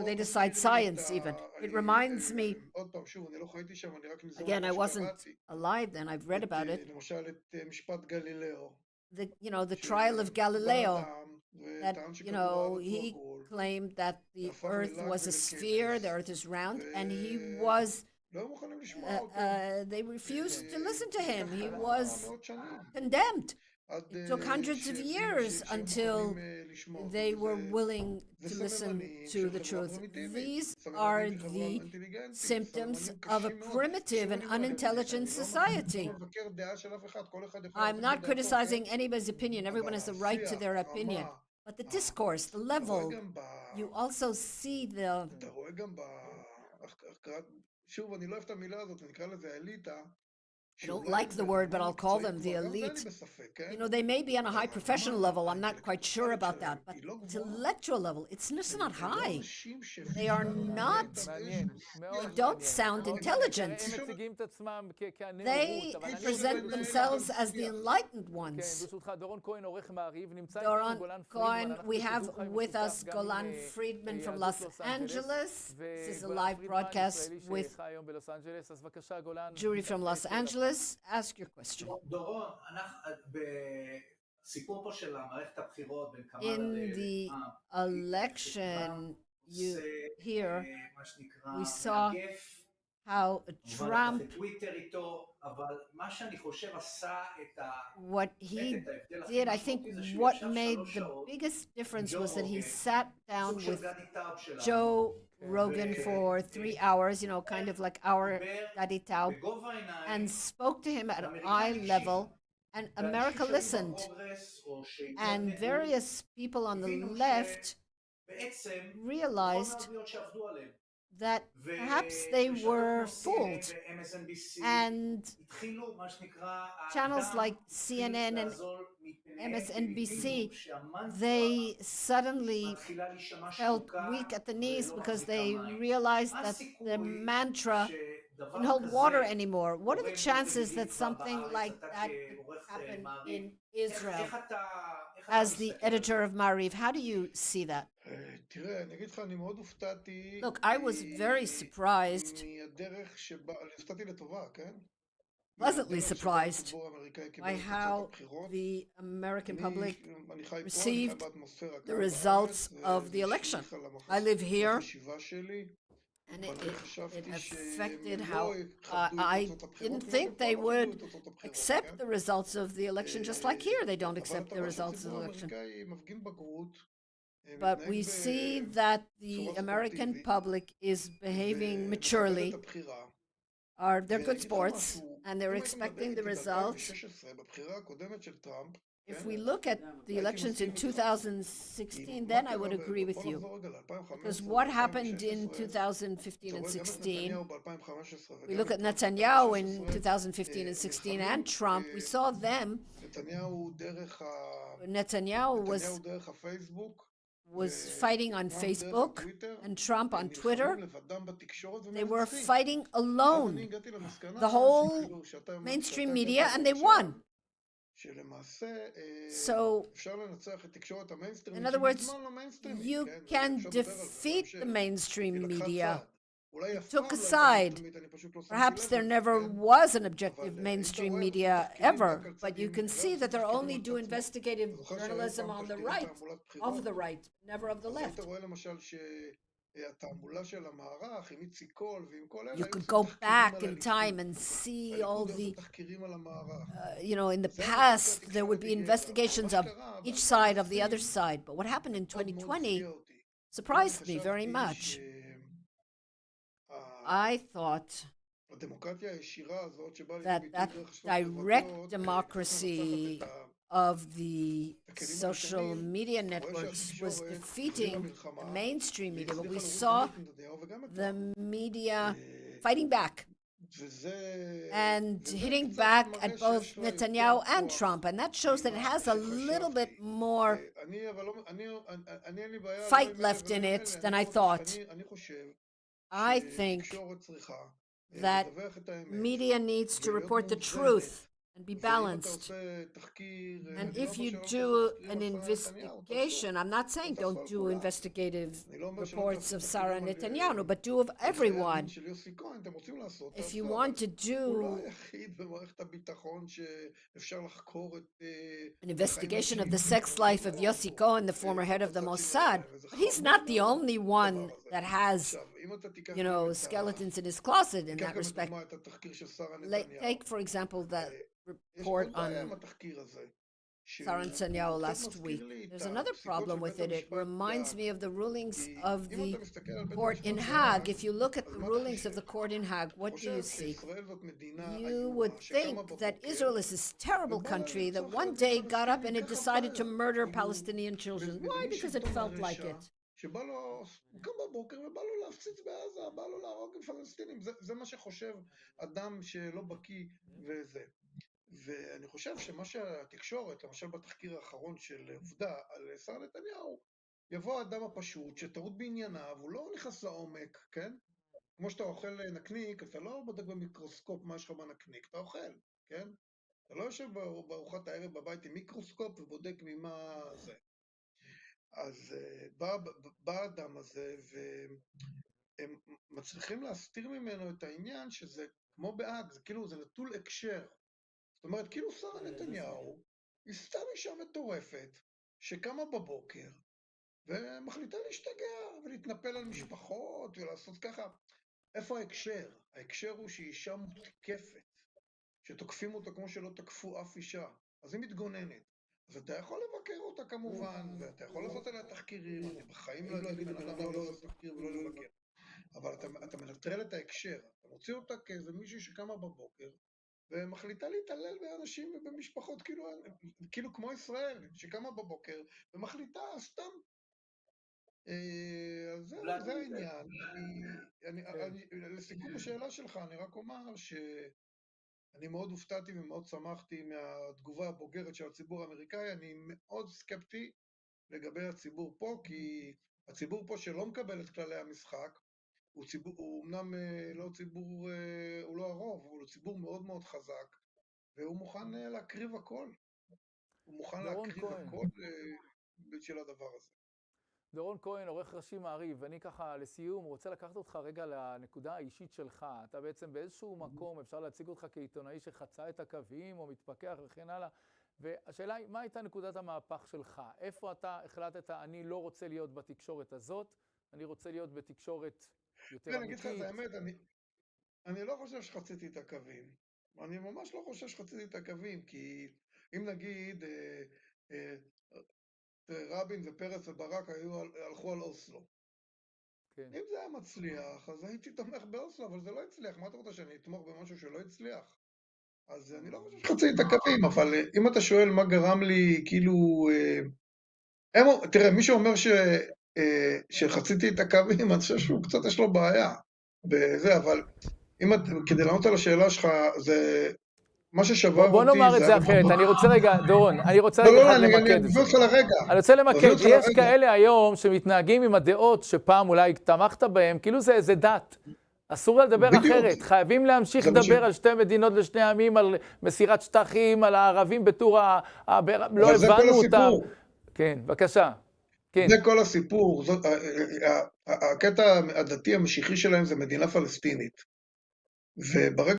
They decide science even. It reminds me, again, I wasn't alive then, I've read about it. The trial of Galileo, that, he claimed that the earth was a sphere, the earth is round, and he was, they refused to listen to him. He was condemned. It took hundreds of years until they were willing to listen to the truth. These are the symptoms of a primitive and unintelligent society. I'm not criticizing anybody's opinion. Everyone has the right to their opinion. But the discourse, the level, you also see the... I don't like the word, but I'll call them the elite. You know, they may be on a high professional level. I'm not quite sure about that. But intellectual level, it's just not high. They are not, they don't sound intelligent. They present themselves as the enlightened ones. Doron Cohen, we have with us Golan Friedman from Los Angeles. This is a live broadcast with Jury from Los Angeles. Ask your question. In the election, here, we saw how Trump, what he did, I think what made the biggest difference was that he sat down with Joe Rogan for 3 hours, you know, kind of like our Daddy Taub, and spoke to him at eye level, and America listened. And various people on the left realized that perhaps they were fooled. And channels like CNN and MSNBC, they suddenly felt weak at the knees because they realized that the mantra didn't hold water anymore. What are the chances that something like that could happen in Israel? As the editor of Maariv, how do you see that? Look, I was very surprised, pleasantly surprised, by how the American public received the results of the election. I live here, and it affected how I didn't think they would accept the results of the election, just like here they don't accept the results of the election. But we see that the American public is behaving maturely. They're good sports, and they're expecting the results. If we look at the elections in 2016, then I would agree with you. Because what happened in 2015 and 16, we look at Netanyahu in 2015 and 16 and Trump, we saw them. Netanyahu was fighting on Facebook and Trump on Twitter. They were fighting alone, the whole mainstream media, and they won. So, in other words, you can defeat the mainstream media. It took a side. Perhaps there never was an objective mainstream media ever, but you can see that they only do investigative journalism on the right, of the right, never of the left. You could go back in time and see all the, in the past, there would be investigations of each side of the other side. But what happened in 2020 surprised me very much. I thought that direct democracy of the social media networks was defeating the mainstream media, but we saw the media fighting back and hitting back at both Netanyahu and Trump, and that shows that it has a little bit more fight left in it than I thought. I think that media needs to report the truth and be balanced. And if you do an investigation, I'm not saying don't do investigative reports of Sarah Netanyahu, but do of everyone. If you want to do an investigation of the sex life of Yossi Cohen, the former head of the Mossad, but he's not the only one that has, skeletons in his closet in that respect. Take, for example, that report on Sarah Netanyahu last week. There's another problem with it. It reminds me of the rulings of the court in Hague. If you look at the rulings of the court in Hague, what do you see? You would think that Israel is this terrible country that one day got up and it decided to murder Palestinian children. Why? Because it felt like it. שבא לו, הוא קם בבוקר ובא לו להפציץ בעזה, בא לו להרוג עם פלסטינים, זה מה שחושב אדם שלא בקיא וזה. ואני חושב שמה שהתקשורת, למשל בתחקיר האחרון של עובדה על שר נתניהו, יבוא האדם הפשוט שטעות בענייניו, הוא לא נכנס לעומק, כן? כמו שאתה אוכל נקניק, אתה לא בודק במיקרוסקופ מה יש לך בנקניק, אתה אוכל, כן? אתה לא יושב בארוחת הערב בבית עם מיקרוסקופ ובודק ממה זה. אז בא האדם הזה, והם מצליחים להסתיר ממנו את העניין שזה כמו באג, זה כאילו, זה נטול הקשר. זאת אומרת, כאילו שרה נתניהו היא סתם אישה מטורפת שקמה בבוקר ומחליטה להשתגע ולהתנפל על משפחות ולעשות ככה. איפה ההקשר? ההקשר הוא שהיא אישה מותקפת, שתוקפים אותה כמו שלא תקפו אף אישה, אז היא מתגוננת. אז אתה יכול לבקר אותה כמובן, ואתה יכול לעשות עליה תחקירים, אני בחיים לא אגיד לבן אדם לא לעשות תחקיר ולא לבקר. אבל אתה מנטרל את ההקשר, אתה מוציא אותה כאיזה מישהי שקמה בבוקר, ומחליטה להתעלל באנשים ובמשפחות, כאילו כמו ישראל, שקמה בבוקר, ומחליטה סתם. אז זה העניין. לסיכום השאלה שלך, אני רק אומר שאני מאוד הופתעתי ומאוד שמחתי מהתגובה הבוגרת של הציבור האמריקאי. אני מאוד סקפטי לגבי הציבור פה, כי הציבור פה שלא מקבל את כללי המשחק, הוא אמנם לא ציבור, הוא לא הרוב, הוא ציבור מאוד מאוד חזק, והוא מוכן להקריב הכל. הוא מוכן להקריב הכל בשביל הדבר הזה. דורון כהן, עורך ראשי מעריב, ואני ככה לסיום רוצה לקחת אותך רגע לנקודה האישית שלך. אתה בעצם באיזשהו מקום, אפשר להציג אותך כעיתונאי שחצה את הקווים או מתפכח וכן הלאה. והשאלה היא, מה הייתה נקודת המהפך שלך? איפה אתה החלטת, אני לא רוצה להיות בתקשורת הזאת, אני רוצה להיות בתקשורת יותר אמיתית? אני אגיד לך את האמת, אני לא חושב שחציתי את הקווים. אני ממש לא חושב שחציתי את הקווים, כי אם נגיד רבין ופרץ וברק הלכו על אוסלו. כן. אם זה היה מצליח, אז הייתי תומך באוסלו, אבל זה לא הצליח. מה אתה רוצה, שאני אתמוך במשהו שלא הצליח? אז אני לא חושב שחציתי את הקווים, אבל אם אתה שואל מה גרם לי, כאילו... תראה, מי שאומר שחציתי את הקווים, אני חושב שהוא קצת יש לו בעיה בזה, אבל כדי לענות על השאלה שלך, זה מה ששבר אותי... בוא נאמר את זה אחרת, אני רוצה רגע, דורון, אני רוצה רגע למקד את זה. אני רוצה למקד, יש כאלה היום שמתנהגים עם הדעות שפעם אולי תמכת בהם, כאילו זה איזה דת. אסור לדבר אחרת, חייבים להמשיך לדבר על שתי מדינות לשני עמים, על מסירת שטחים, על הערבים בתור לא הבנו אותם. כן, בבקשה. זה כל הסיפור, הקטע הדתי המשיחי שלהם זה מדינה פלסטינית. וברגע